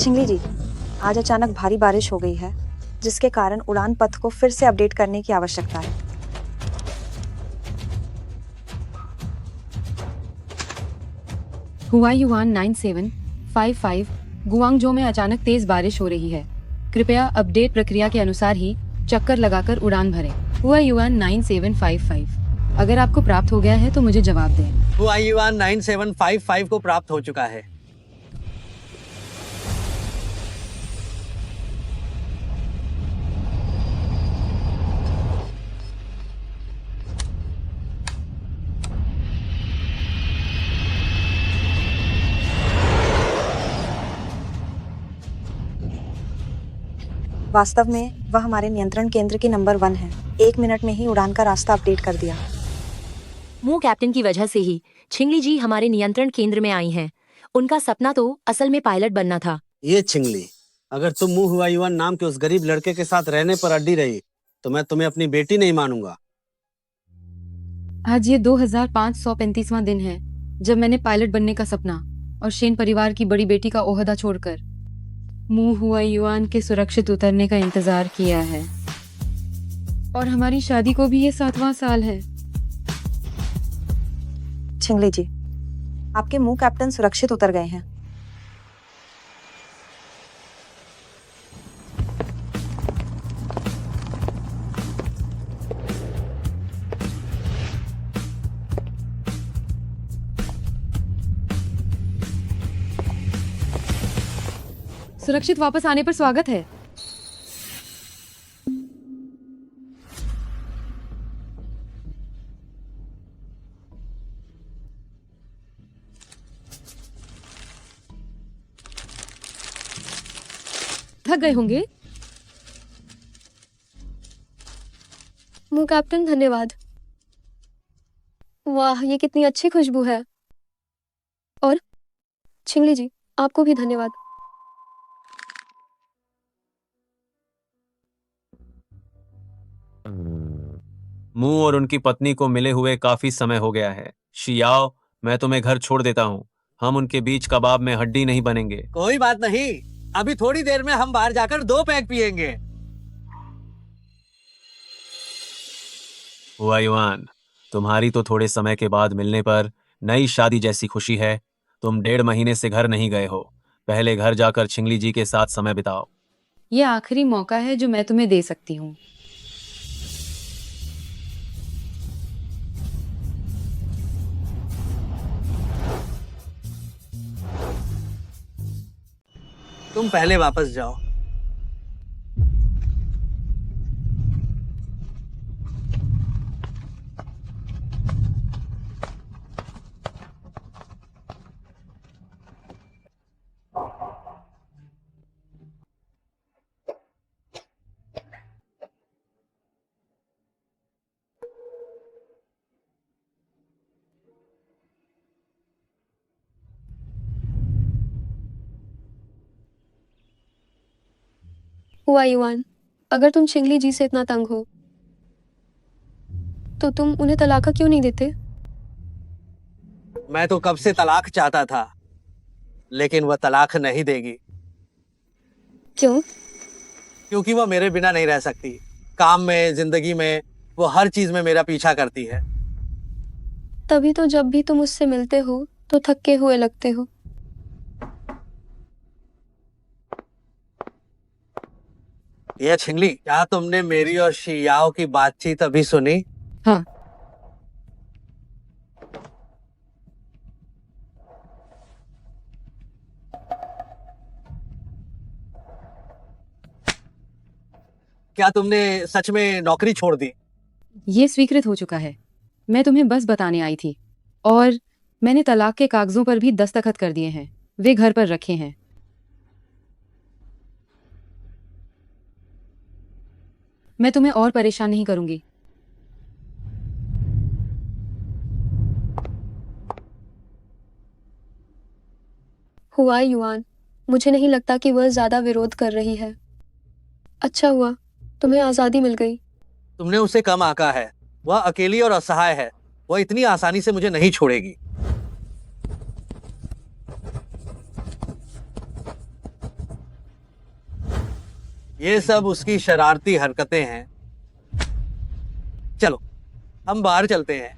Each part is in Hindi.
छिंगली जी, आज अचानक भारी बारिश हो गई है, जिसके कारण उड़ान पथ को फिर से अपडेट करने की आवश्यकता है। हुआयुआन 9755 गुआंगझो में अचानक तेज बारिश हो रही है। कृपया अपडेट प्रक्रिया के अनुसार ही चक्कर लगाकर उड़ान भरें। हुआयुआन 9755 अगर आपको प्राप्त हो गया है तो मुझे जवाब दें। हुआयुआन 9755 को प्राप्त हो चुका है। वास्तव में वह हमारे नियंत्रण केंद्र की नंबर 1 है। 1 मिनट में ही उड़ान का रास्ता अपडेट कर दिया। मू कैप्टन की वजह से ही छिंगली जी हमारे नियंत्रण केंद्र में आई हैं। उनका सपना तो असल में पायलट बनना था। ये छिंगली, अगर तुम मु हुआयुआन नाम के उस गरीब लड़के के साथ रहने पर अड्डी रही तो मैं तुम्हें अपनी बेटी नहीं मानूंगा। आज ये 2535वां दिन है जब मैंने पायलट बनने का सपना और शेन परिवार की बड़ी बेटी का ओहदा छोड़कर मू हुआयुआन के सुरक्षित उतरने का इंतजार किया है। और हमारी शादी को भी ये 7वां साल है। छिंगली जी, आपके मुंह कैप्टन सुरक्षित उतर गए हैं। सुरक्षित वापस आने पर स्वागत है। थक गए होंगे। मु कैप्टन, धन्यवाद। वाह, ये कितनी अच्छी खुशबू है। और छिंगली जी, आपको भी धन्यवाद। मू और उनकी पत्नी को मिले हुए काफी समय हो गया है। शियाओ, मैं तुम्हें घर छोड़ देता हूँ। हम उनके बीच कबाब में हड्डी नहीं बनेंगे। कोई बात नहीं, अभी थोड़ी देर में हम बाहर जाकर 2 पैक पियेंगे। हुआयुआन, तुम्हारी तो थोड़े समय के बाद मिलने पर नई शादी जैसी खुशी है। तुम 1.5 महीने से घर नहीं गए हो। पहले घर जाकर छिंगली जी के साथ समय बिताओ। ये आखिरी मौका है जो मैं तुम्हें दे सकती हूँ। तुम पहले वापस जाओ। हुआयुआन, अगर तुम छिंगली जी से इतना तंग हो तो तुम उन्हें तलाक क्यों नहीं देते? मैं तो कब से तलाक चाहता था, लेकिन वह तलाक नहीं देगी। क्यों? क्योंकि वह मेरे बिना नहीं रह सकती। काम में, जिंदगी में, वो हर चीज में मेरा पीछा करती है। तभी तो जब भी तुम उससे मिलते हो तो थके हुए लगते हो। ये छिंगली, क्या तुमने मेरी और शियाओ की बातचीत अभी सुनी? हाँ, क्या तुमने सच में नौकरी छोड़ दी? ये स्वीकृत हो चुका है। मैं तुम्हें बस बताने आई थी। और मैंने तलाक के कागजों पर भी दस्तखत कर दिए हैं। वे घर पर रखे हैं। मैं तुम्हें और परेशान नहीं करूंगी। हुआयुआन, मुझे नहीं लगता कि वह ज्यादा विरोध कर रही है। अच्छा हुआ तुम्हें आजादी मिल गई। तुमने उसे कम आंका है। वह अकेली और असहाय है। वह इतनी आसानी से मुझे नहीं छोड़ेगी। ये सब उसकी शरारती हरकतें हैं। चलो हम बाहर चलते हैं।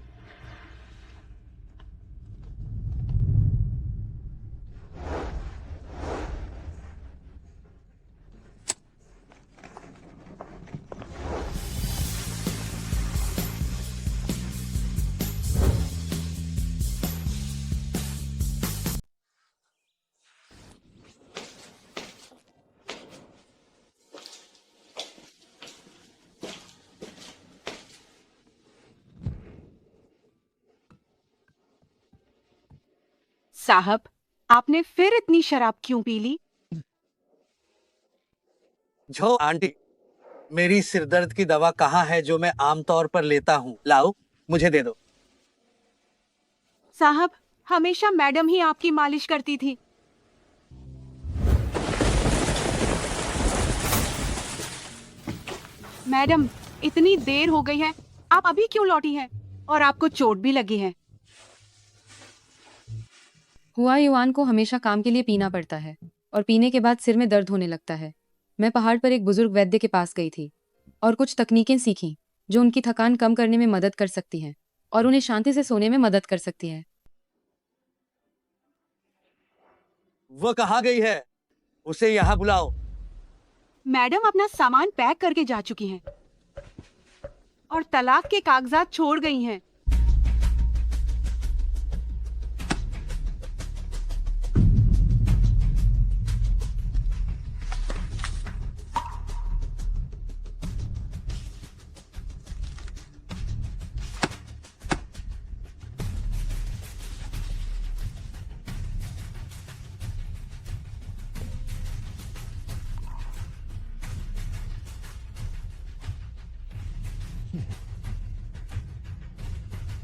साहब, आपने फिर इतनी शराब क्यों पी ली? जो आंटी, मेरी सिरदर्द की दवा कहाँ है जो मैं आमतौर पर लेता हूँ? लाओ, मुझे दे दो। साहब, हमेशा मैडम ही आपकी मालिश करती थी। मैडम, इतनी देर हो गई है, आप अभी क्यों लौटी हैं? और आपको चोट भी लगी है। हुआ युआन को हमेशा काम के लिए पीना पड़ता है और पीने के बाद सिर में दर्द होने लगता है। मैं पहाड़ पर एक बुजुर्ग वैद्य के पास गई थी और कुछ तकनीकें सीखी जो उनकी थकान कम करने में मदद कर सकती हैं और उन्हें शांति से सोने में मदद कर सकती है। वो कहाँ गई है? उसे यहाँ बुलाओ। मैडम अपना सामान पैक करके जा चुकी हैं और तलाक के कागजात छोड़ गई हैं।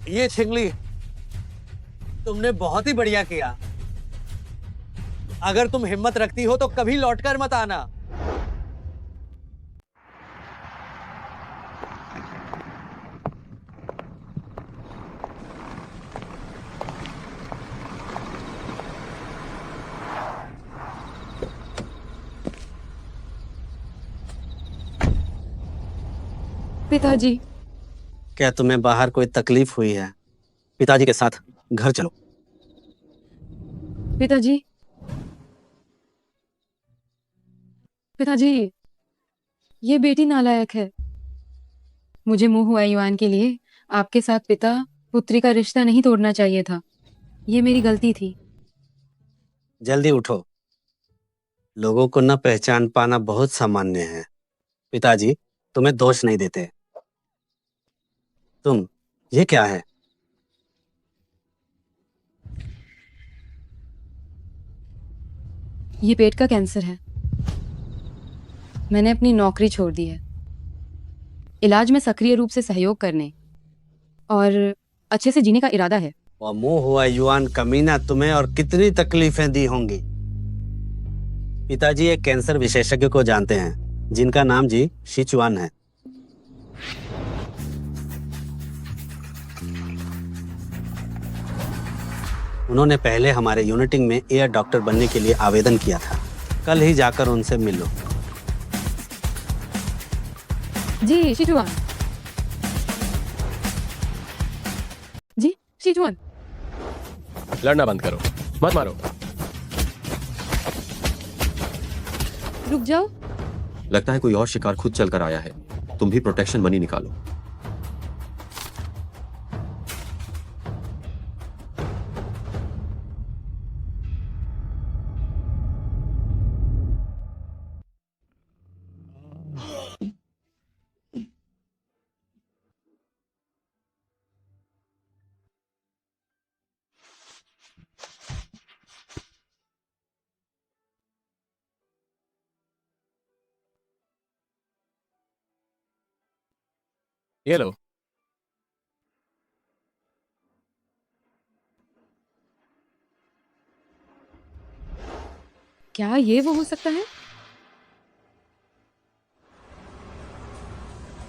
ये छिंगली, तुमने बहुत ही बढ़िया किया। अगर तुम हिम्मत रखती हो तो कभी लौटकर मत आना। पिताजी, क्या तुम्हें बाहर कोई तकलीफ हुई है? पिताजी के साथ घर चलो। पिताजी, पिताजी, ये बेटी नालायक है। मुझे मुंह हुआ युआन के लिए आपके साथ पिता पुत्री का रिश्ता नहीं तोड़ना चाहिए था। ये मेरी गलती थी। जल्दी उठो। लोगों को न पहचान पाना बहुत सामान्य है। पिताजी तुम्हें दोष नहीं देते। ये क्या है? ये पेट का कैंसर है। मैंने अपनी नौकरी छोड़ दी है इलाज में सक्रिय रूप से सहयोग करने और अच्छे से जीने का इरादा है। और मुंह हुआ युआन कमीना तुम्हें और कितनी तकलीफें दी होंगी। पिताजी एक कैंसर विशेषज्ञ को जानते हैं जिनका नाम जी शिचुआन है। उन्होंने पहले हमारे यूनिटिंग में एयर डॉक्टर बनने के लिए आवेदन किया था। कल ही जाकर उनसे मिल लो। जी शिचुआन। जी शिचुआन। लड़ना बंद करो, मत मारो। रुक जाओ। लगता है कोई और शिकार खुद चलकर आया है। तुम भी प्रोटेक्शन मनी निकालो। ये लो। क्या ये वो हो सकता है?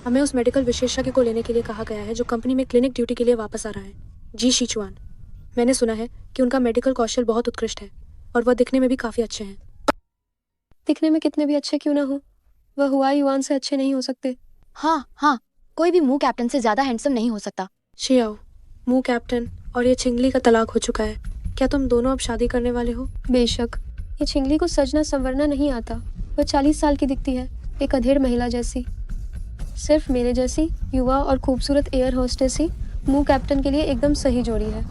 हमें उस मेडिकल विशेषज्ञ को लेने के लिए कहा गया है जो कंपनी में क्लिनिक ड्यूटी के लिए वापस आ रहा है। जी शिचुआन। मैंने सुना है कि उनका मेडिकल कौशल बहुत उत्कृष्ट है और वह दिखने में भी काफी अच्छे हैं। दिखने में कितने भी अच्छे क्यों ना हो, वह हुआ युआन से अच्छे नहीं हो सकते। हाँ हाँ, कोई भी मुंह कैप्टन से ज्यादा हैंडसम नहीं हो सकता। शियाओ, मू कैप्टन और ये छिंगली का तलाक हो चुका है। क्या तुम दोनों अब शादी करने वाले हो? बेशक। ये छिंगली को सजना संवरना नहीं आता। वह 40 साल की दिखती है, एक अधेड़ महिला जैसी। सिर्फ मेरे जैसी युवा और खूबसूरत एयर होस्टेस ही मू कैप्टन के लिए एकदम सही जोड़ी है।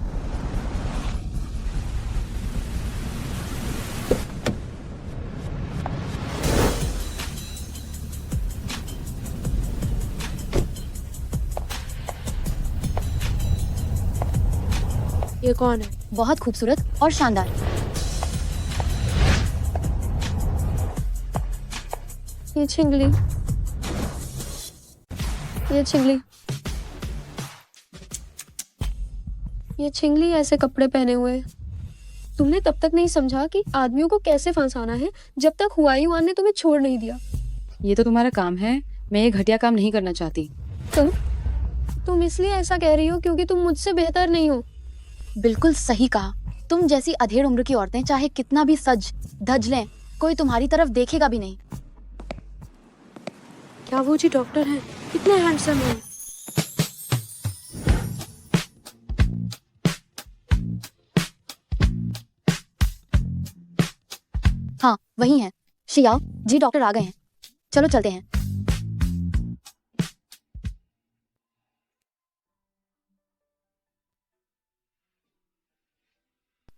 ये कौन है? बहुत खूबसूरत और शानदार। ये छिंगली। ये छिंगली। ये छिंगली ऐसे कपड़े पहने हुए। तुमने तब तक नहीं समझा कि आदमियों को कैसे फंसाना है जब तक हुआई युआन ने तुम्हें छोड़ नहीं दिया। ये तो तुम्हारा काम है, मैं ये घटिया काम नहीं करना चाहती। तुम इसलिए ऐसा कह रही हो क्योंकि तुम मुझसे बेहतर नहीं हो। बिल्कुल सही कहा। तुम जैसी अधेड़ उम्र की औरतें चाहे कितना भी सज धज लें, कोई तुम्हारी तरफ देखेगा भी नहीं। क्या वो जी डॉक्टर हैं? कितने हैंडसम हैं। हाँ वही हैं। शियाओ जी, डॉक्टर आ गए हैं। चलो चलते हैं।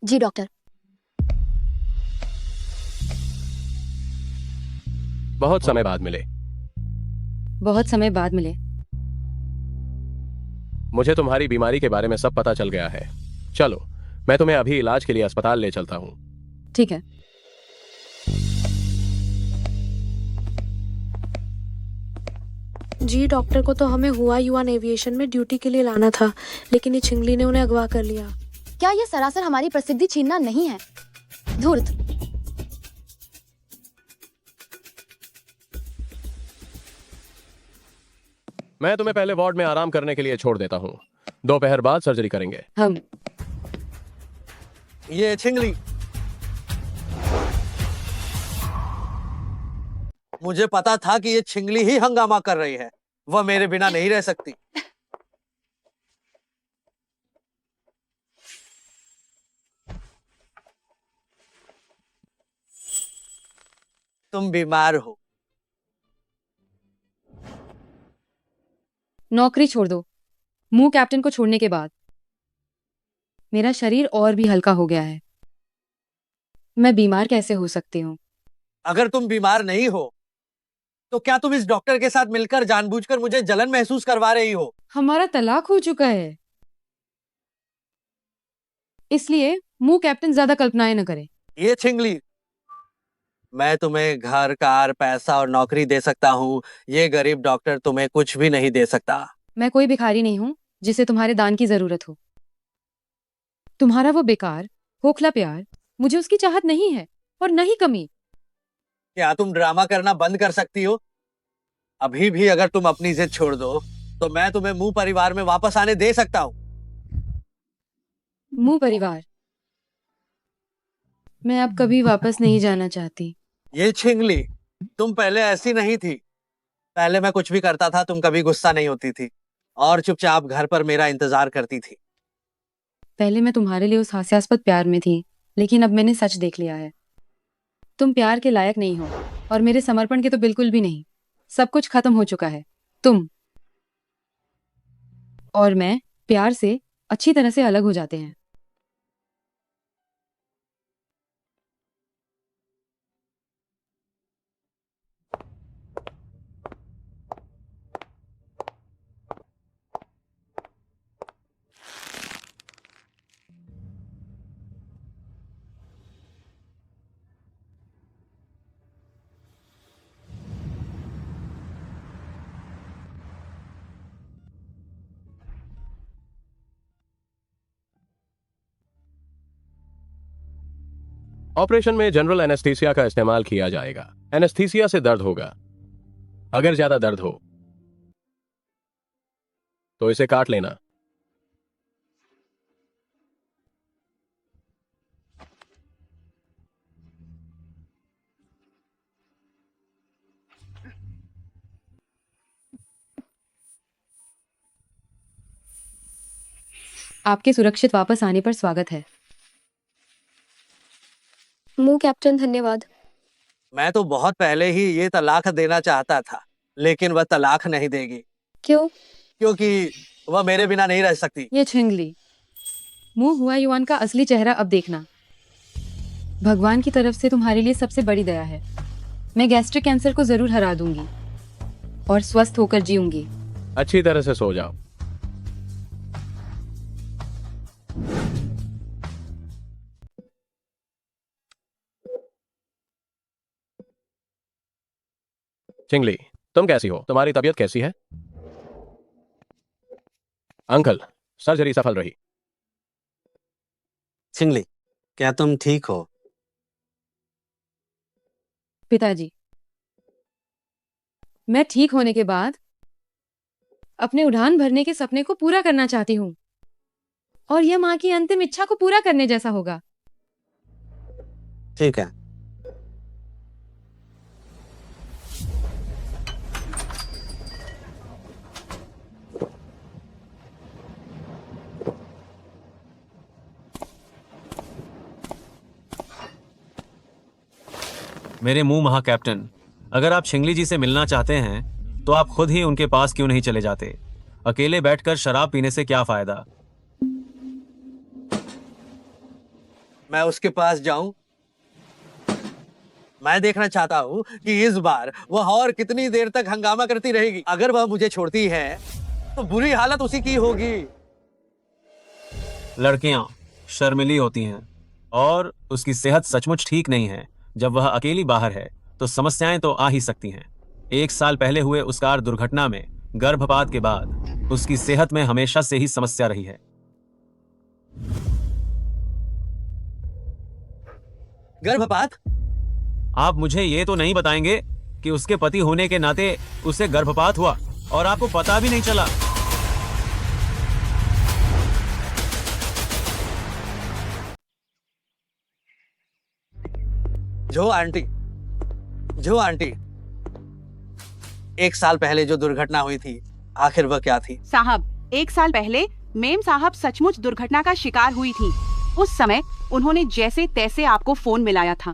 जी डॉक्टर। बहुत समय बाद मिले। बहुत समय बाद मिले। मुझे तुम्हारी बीमारी के बारे में सब पता चल गया है। चलो, मैं तुम्हें अभी इलाज के लिए अस्पताल ले चलता हूँ। ठीक है। जी डॉक्टर को तो हमें हुआ युआन एविएशन में ड्यूटी के लिए लाना था, लेकिन ये छिंगली ने उन्हें अगवा कर लिया। क्या ये सरासर हमारी प्रसिद्धि छीनना नहीं है? धूर्त। मैं तुम्हें पहले वार्ड में आराम करने के लिए छोड़ देता हूँ। दोपहर बाद सर्जरी करेंगे। हम ये छिंगली, मुझे पता था कि ये छिंगली ही हंगामा कर रही है। वह मेरे बिना नहीं रह सकती। तुम बीमार हो। नौकरी छोड़ दो। मुंह कैप्टन को छोड़ने के बाद मेरा शरीर और भी हल्का हो गया है। मैं बीमार कैसे हो सकती हूँ? अगर तुम बीमार नहीं हो तो क्या तुम इस डॉक्टर के साथ मिलकर जानबूझकर मुझे जलन महसूस करवा रही हो? हमारा तलाक हो चुका है, इसलिए मुंह कैप्टन ज्यादा कल्पनाएं न करे। ये छिंगली, मैं तुम्हें घर कार पैसा और नौकरी दे सकता हूँ। ये गरीब डॉक्टर तुम्हें कुछ भी नहीं दे सकता। मैं कोई भिखारी नहीं हूं जिसे तुम्हारे दान की जरूरत हो। तुम्हारा वो बेकार खोखला प्यार मुझे उसकी चाहत नहीं है, और न ही कमी। क्या तुम ड्रामा करना बंद कर सकती हो? अभी भी अगर तुम अपनी जिद छोड़ दो तो मैं तुम्हें मुंह परिवार में वापस आने दे सकता हूँ। मुंह परिवार? मैं अब कभी वापस नहीं जाना चाहती। ये छिंगली, तुम पहले ऐसी नहीं थी। पहले मैं कुछ भी करता था, तुम कभी गुस्सा नहीं होती थी और चुपचाप घर पर मेरा इंतजार करती थी। पहले मैं तुम्हारे लिए उस हास्यास्पद प्यार में थी, लेकिन अब मैंने सच देख लिया है। तुम प्यार के लायक नहीं हो, और मेरे समर्पण के तो बिल्कुल भी नहीं। सब कुछ खत्म हो चुका है। तुम और मैं प्यार से अच्छी तरह से अलग हो जाते हैं। ऑपरेशन में जनरल एनेस्थीसिया का इस्तेमाल किया जाएगा। एनेस्थीसिया से दर्द होगा। अगर ज्यादा दर्द हो तो इसे काट लेना। आपके सुरक्षित वापस आने पर स्वागत है। मू कैप्टन, धन्यवाद। मैं तो बहुत पहले ही ये तलाक देना चाहता था, लेकिन वह तलाक नहीं देगी क्यों? क्योंकि वह मेरे बिना नहीं रह सकती। ये छिंगली, मुंह हुआ युआन का असली चेहरा अब देखना। भगवान की तरफ से तुम्हारे लिए सबसे बड़ी दया है। मैं गैस्ट्रिक कैंसर को जरूर हरा दूंगी और स्वस्थ होकर जीऊंगी। अच्छी तरह से सो जाओ। चिंगली, तुम कैसी हो? तुम्हारी तबीयत कैसी है? अंकल, सर्जरी सफल रही। छिंगली, क्या तुम ठीक हो? पिताजी, मैं ठीक होने के बाद अपने उड़ान भरने के सपने को पूरा करना चाहती हूँ और यह माँ की अंतिम इच्छा को पूरा करने जैसा होगा। ठीक है। मेरे मुंह महा कैप्टन, अगर आप छिंगली जी से मिलना चाहते हैं तो आप खुद ही उनके पास क्यों नहीं चले जाते? अकेले बैठकर शराब पीने से क्या फायदा? मैं उसके पास जाऊं? मैं देखना चाहता हूं कि इस बार वह और कितनी देर तक हंगामा करती रहेगी। अगर वह मुझे छोड़ती है तो बुरी हालत उसी की होगी। लड़कियां शर्मिली होती हैं और उसकी सेहत सचमुच ठीक नहीं है। जब वह अकेली बाहर है तो समस्याएं तो आ ही सकती हैं। 1 साल पहले हुए उस कार दुर्घटना में गर्भपात के बाद उसकी सेहत में हमेशा से ही समस्या रही है। गर्भपात? आप मुझे ये तो नहीं बताएंगे कि उसके पति होने के नाते उसे गर्भपात हुआ और आपको पता भी नहीं चला? जो आंटी, 1 साल पहले जो दुर्घटना हुई थी, आखिर वह क्या थी? साहब, 1 साल पहले मेम साहब सचमुच दुर्घटना का शिकार हुई थी। उस समय उन्होंने जैसे तैसे आपको फोन मिलाया था।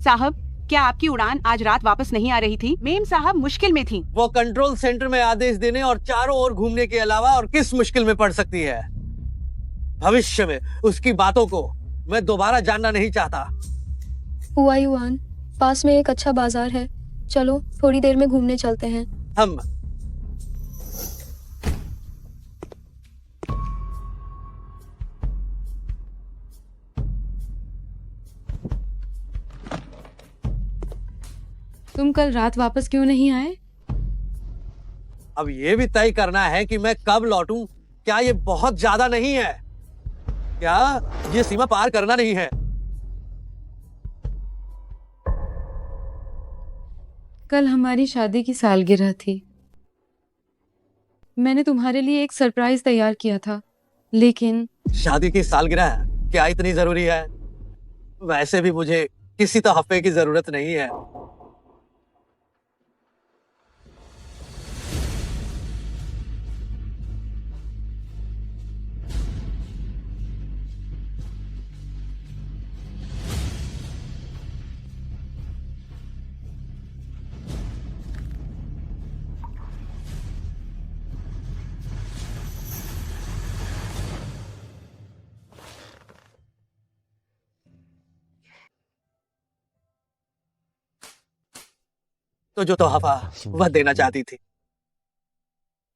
साहब, क्या आपकी उड़ान आज रात वापस नहीं आ रही थी? मेम साहब मुश्किल में थी। वो कंट्रोल सेंटर में आदेश देने और चारों ओर घूमने के अलावा और किस मुश्किल में पड़ सकती है? भविष्य में उसकी बातों को मैं दोबारा जानना नहीं चाहता। हुआ युआन, पास में एक अच्छा बाजार है, चलो थोड़ी देर में घूमने चलते हैं। हम तुम कल रात वापस क्यों नहीं आए? अब ये भी तय करना है कि मैं कब लौटूं। क्या ये बहुत ज्यादा नहीं है? क्या ये सीमा पार करना नहीं है? कल हमारी शादी की सालगिरह थी। मैंने तुम्हारे लिए एक सरप्राइज तैयार किया था, लेकिन शादी की सालगिरह क्या इतनी जरूरी है? वैसे भी मुझे किसी तोहफे की जरूरत नहीं है। तो जो तोहफा वह देना चाहती थी,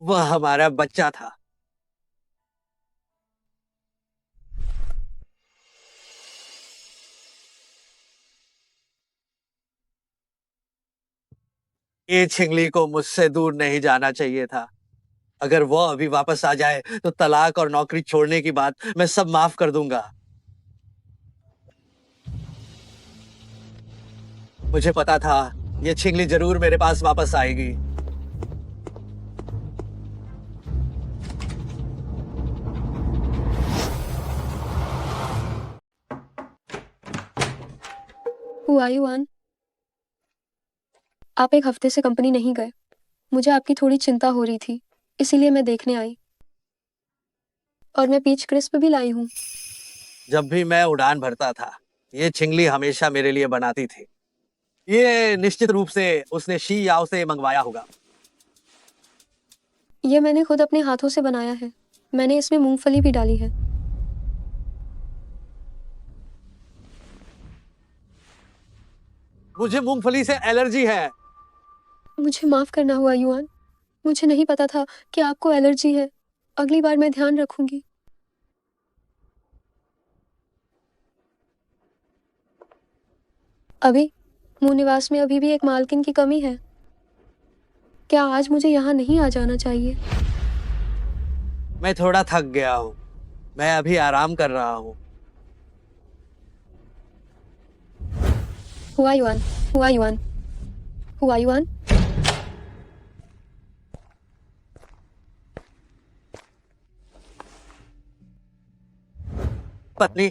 वह हमारा बच्चा था। ये छिंगली को मुझसे दूर नहीं जाना चाहिए था। अगर वो अभी वापस आ जाए तो तलाक और नौकरी छोड़ने की बात मैं सब माफ कर दूंगा। मुझे पता था ये छिंगली जरूर मेरे पास वापस आएगी। हुआ युआन, आप 1 हफ्ते से कंपनी नहीं गए। मुझे आपकी थोड़ी चिंता हो रही थी, इसीलिए मैं देखने आई। और मैं पीच क्रिस्प भी लाई हूँ। जब भी मैं उड़ान भरता था, ये छिंगली हमेशा मेरे लिए बनाती थी। ये निश्चित रूप से उसने शी याओ से मंगवाया होगा। ये मैंने खुद अपने हाथों से बनाया है। मैंने इसमें मूंगफली भी डाली है। मुझे मूंगफली से एलर्जी है। मुझे माफ करना हुआ युआन, मुझे नहीं पता था कि आपको एलर्जी है। अगली बार मैं ध्यान रखूंगी। अभी मुंह निवास में अभी भी एक मालकिन की कमी है। क्या आज मुझे यहाँ नहीं आ जाना चाहिए? मैं थोड़ा थक गया हूँ। मैं अभी आराम कर रहा हूँ। हुआ युआन, हुआ युआन, हुआ युआन। पत्नी,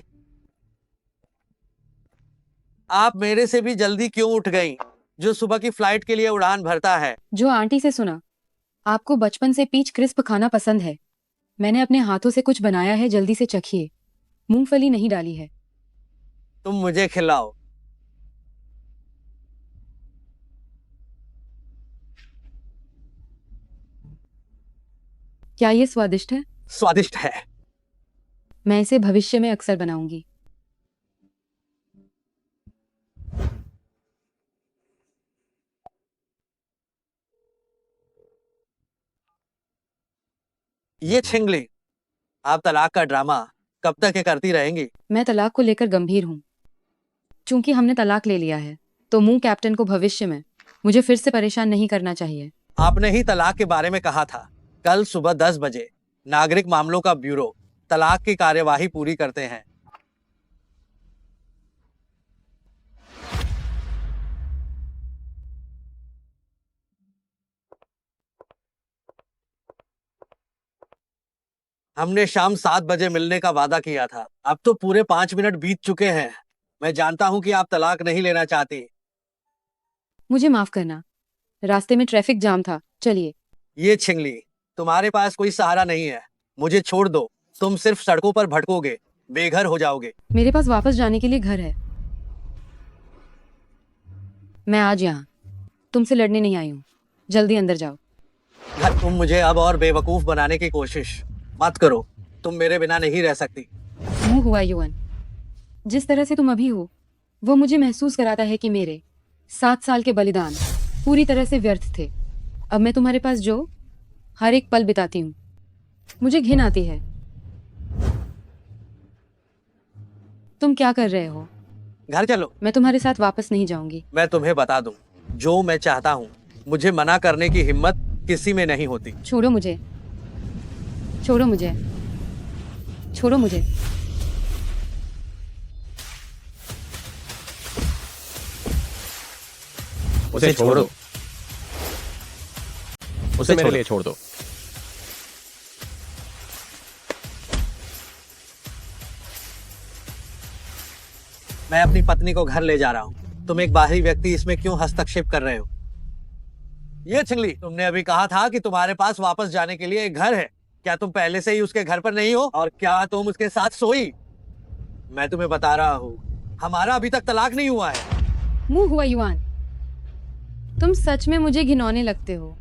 आप मेरे से भी जल्दी क्यों उठ गईं? जो सुबह की फ्लाइट के लिए उड़ान भरता है। जो आंटी से सुना, आपको बचपन से पीच क्रिस्प खाना पसंद है। मैंने अपने हाथों से कुछ बनाया है, जल्दी से चखिए। मूंगफली नहीं डाली है। तुम मुझे खिलाओ। क्या ये स्वादिष्ट है? स्वादिष्ट है। मैं इसे भविष्य में अक्सर बनाऊंगी। ये छिंगली, आप तलाक का ड्रामा कब तक ये करती रहेंगी? मैं तलाक को लेकर गंभीर हूँ। चूंकि हमने तलाक ले लिया है, तो मून कैप्टन को भविष्य में मुझे फिर से परेशान नहीं करना चाहिए। आपने ही तलाक के बारे में कहा था। कल सुबह 10 बजे नागरिक मामलों का ब्यूरो तलाक की कार्यवाही पूरी करते हैं। हमने शाम 7 बजे मिलने का वादा किया था। अब तो पूरे 5 मिनट बीत चुके हैं। मैं जानता हूं कि आप तलाक नहीं लेना चाहती। मुझे माफ करना, रास्ते में ट्रैफिक जाम था। चलिए। ये छिंगली, तुम्हारे पास कोई सहारा नहीं है। मुझे छोड़ दो। तुम सिर्फ सड़कों पर भटकोगे, बेघर हो जाओगे। मेरे पास वापस जाने के लिए घर है। मैं आज यहाँ तुमसे लड़ने नहीं आई हूँ। जल्दी अंदर जाओ। तुम मुझे अब और बेवकूफ बनाने की कोशिश मत करो। तुम मेरे बिना नहीं रह सकती। मुंह हुआ युवन। जिस तरह से तुम अभी हो, वो मुझे महसूस कराता है कि मेरे 7 साल के बलिदान पूरी तरह से व्यर्थ थे। अब मैं तुम्हारे पास जो हर एक पल बिताती हूँ, मुझे घिन आती है। तुम क्या कर रहे हो? घर चलो। मैं तुम्हारे साथ वापस नहीं जाऊंगी। मैं तुम्हें बता दूं, जो मैं चाहता हूँ मुझे मना करने की हिम्मत किसी में नहीं होती। छोड़ो मुझे, छोड़ो मुझे, छोड़ो मुझे। उसे छोड़ो। उसे मेरे लिए छोड़ दो। मैं अपनी पत्नी को घर ले जा रहा हूँ। तुम एक बाहरी व्यक्ति इसमें क्यों हस्तक्षेप कर रहे हो? ये छिंगली, तुमने अभी कहा था कि तुम्हारे पास वापस जाने के लिए एक घर है। क्या तुम पहले से ही उसके घर पर नहीं हो? और क्या तुम उसके साथ सोई? मैं तुम्हें बता रहा हूँ, हमारा अभी तक तलाक नहीं हुआ है। मुंह हुआ युवान। तुम सच में मुझे घिनौने लगते हो।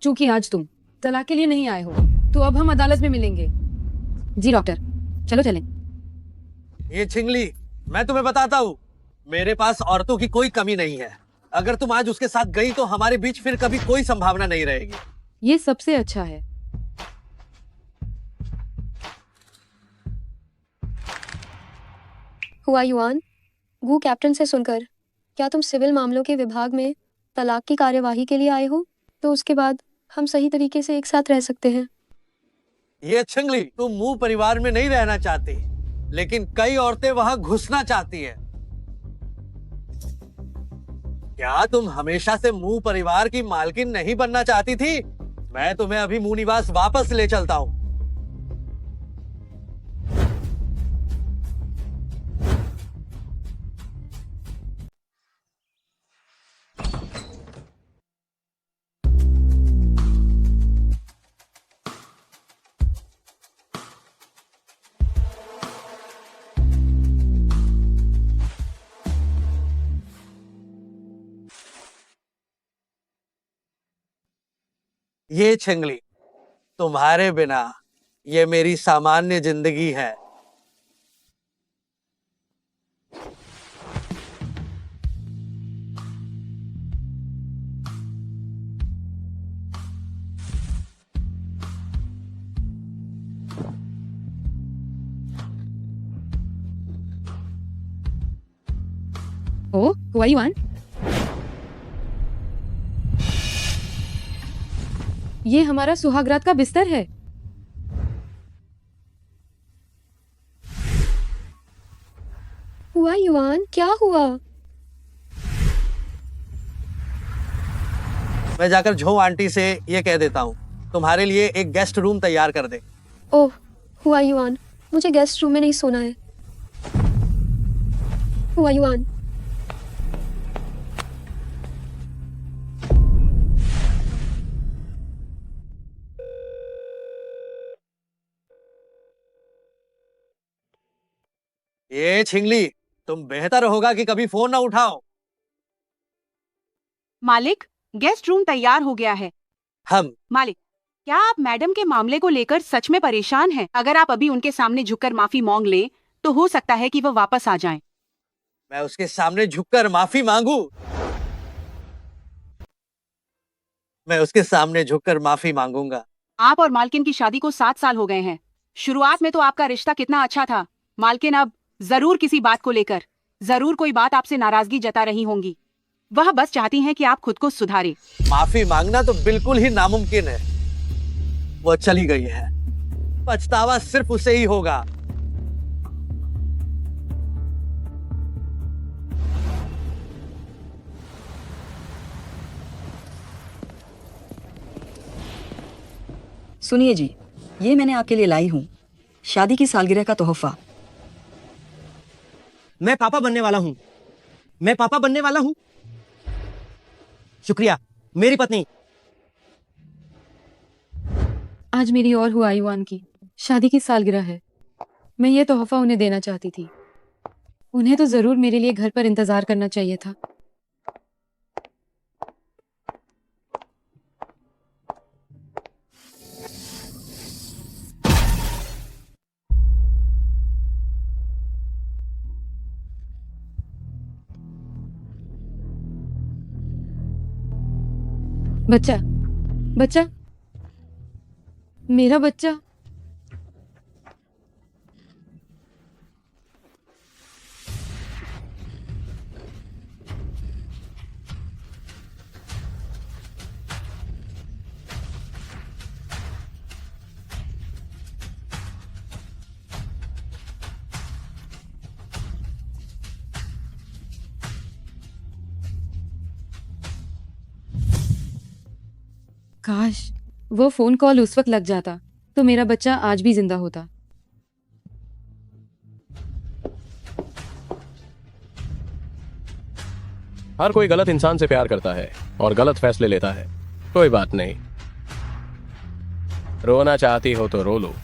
चूंकि आज तुम तलाक के लिए नहीं आए हो, तो अब हम अदालत में मिलेंगे। जी डॉक्टर, चलो चलें। ये छिंगली, मैं तुम्हें बताता हूँ, मेरे पास औरतों की कोई कमी नहीं है। अगर तुम आज उसके साथ गई तो हमारे बीच फिर कभी कोई संभावना नहीं रहेगी। ये सबसे अच्छा है। हुआ युआन, गू कैप्टन से सुनकर क्या तुम सिविल मामलों के विभाग में तलाक की कार्यवाही के लिए आए हो? तो उसके बाद हम सही तरीके से एक साथ रह सकते हैं। ये छिंगली, तुम मुंह परिवार में नहीं रहना चाहती, लेकिन कई औरतें वहां घुसना चाहती हैं। क्या तुम हमेशा से मुंह परिवार की मालकिन नहीं बनना चाहती थी? मैं तुम्हें अभी मुंह निवास वापस ले चलता हूं। ये छिंगली, तुम्हारे बिना ये मेरी सामान्य जिंदगी है। ओ हुआ युआन, ये हमारा सुहागरात का बिस्तर है। हुआ युआन, क्या हुआ? मैं जाकर झो आंटी से ये कह देता हूँ तुम्हारे लिए एक गेस्ट रूम तैयार कर दे। ओह हुआ युआन, मुझे गेस्ट रूम में नहीं सोना है। हुआ युआन, ये छिंगली, तुम बेहतर होगा कि कभी फोन ना उठाओ। मालिक, गेस्ट रूम तैयार हो गया है। हम मालिक, क्या आप मैडम के मामले को लेकर सच में परेशान हैं? अगर आप अभी उनके सामने झुककर माफी मांग ले तो हो सकता है कि वो वापस आ जाएं। मैं उसके सामने झुककर माफी मांगू? मैं उसके सामने झुककर माफी मांगूंगा। आप और मालकिन की शादी को 7 साल हो गए हैं। शुरुआत में तो आपका रिश्ता कितना अच्छा था। मालकिन अब जरूर किसी बात को लेकर जरूर कोई बात आपसे नाराजगी जता रही होंगी। वह बस चाहती हैं कि आप खुद को सुधारें। माफी मांगना तो बिल्कुल ही नामुमकिन है। वो चली गई है, पछतावा सिर्फ उसे ही होगा। सुनिए जी, ये मैंने आपके लिए लाई हूँ, शादी की सालगिरह का तोहफा। मैं पापा बनने वाला हूँ। मैं पापा बनने वाला हूँ। शुक्रिया मेरी पत्नी। आज मेरी और हुआ युआन की शादी की सालगिरह है। मैं ये तोहफा उन्हें देना चाहती थी। उन्हें तो जरूर मेरे लिए घर पर इंतजार करना चाहिए था। बच्चा, बच्चा, मेरा बच्चा। काश वो फोन कॉल उस वक्त लग जाता तो मेरा बच्चा आज भी जिंदा होता। हर कोई गलत इंसान से प्यार करता है और गलत फैसले लेता है। कोई बात नहीं, रोना चाहती हो तो रो लो।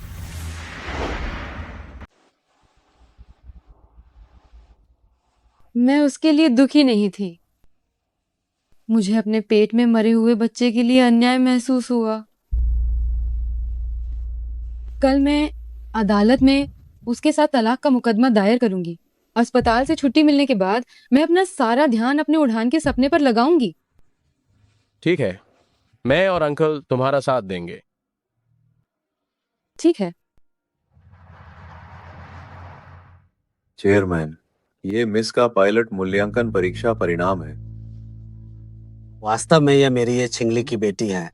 मैं उसके लिए दुखी नहीं थी। मुझे अपने पेट में मरे हुए बच्चे के लिए अन्याय महसूस हुआ। कल मैं अदालत में उसके साथ तलाक का मुकदमा दायर करूंगी। अस्पताल से छुट्टी मिलने के बाद मैं अपना सारा ध्यान अपने उड़ान के सपने पर लगाऊंगी। ठीक है, मैं और अंकल तुम्हारा साथ देंगे। ठीक है। चेयरमैन, ये मिस का पायलट मूल्यांकन परीक्षा परिणाम है। वास्तव में ये छिंगली की बेटी है।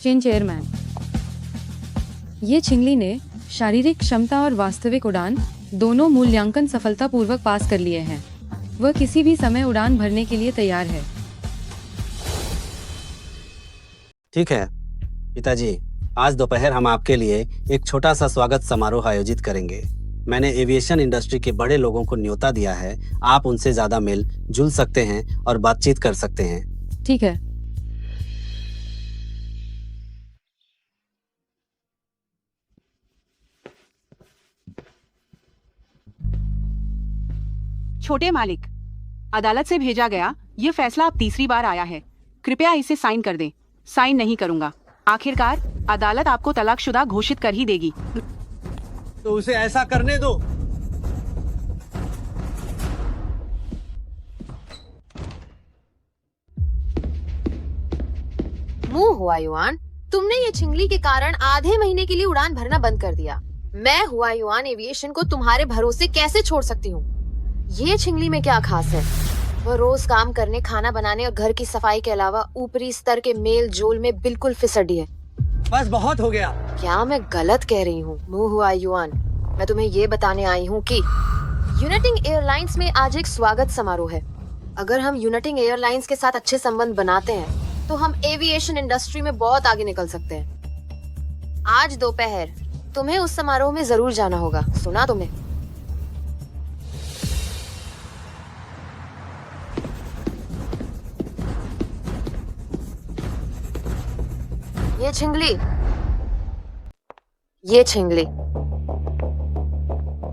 चेयरमैन, ये छिंगली ने शारीरिक क्षमता और वास्तविक उड़ान दोनों मूल्यांकन सफलतापूर्वक पास कर लिए हैं। वह किसी भी समय उड़ान भरने के लिए तैयार है। ठीक है पिताजी, आज दोपहर हम आपके लिए एक छोटा सा स्वागत समारोह आयोजित करेंगे। मैंने एविएशन इंडस्ट्री के बड़े लोगों को न्योता दिया है। आप उनसे ज्यादा मिल जुल सकते हैं और बातचीत कर सकते हैं। ठीक है। छोटे मालिक, अदालत से भेजा गया ये फैसला अब तीसरी बार आया है। कृपया इसे साइन कर दें। साइन नहीं करूंगा। आखिरकार अदालत आपको तलाकशुदा घोषित कर ही देगी। तो उसे ऐसा करने दो। मुंह हुआ युआन, तुमने ये छिंगली के कारण आधे महीने के लिए उड़ान भरना बंद कर दिया। मैं हुआ युआन एविएशन को तुम्हारे भरोसे कैसे छोड़ सकती हूँ? ये छिंगली में क्या खास है? वो रोज काम करने, खाना बनाने और घर की सफाई के अलावा ऊपरी स्तर के मेल जोल में बिल्कुल फिसडी है। बस बहुत हो गया। क्या मैं गलत कह रही हूँ? मुंह हुआ युआन, मैं तुम्हें ये बताने आई हूँ कि यूनाइटिंग एयरलाइंस में आज एक स्वागत समारोह है। अगर हम यूनाइटिंग एयरलाइंस के साथ अच्छे संबंध बनाते हैं तो हम एविएशन इंडस्ट्री में बहुत आगे निकल सकते हैं। आज दोपहर तुम्हें उस समारोह में जरूर जाना होगा, सुना तुमने? ये छिंगली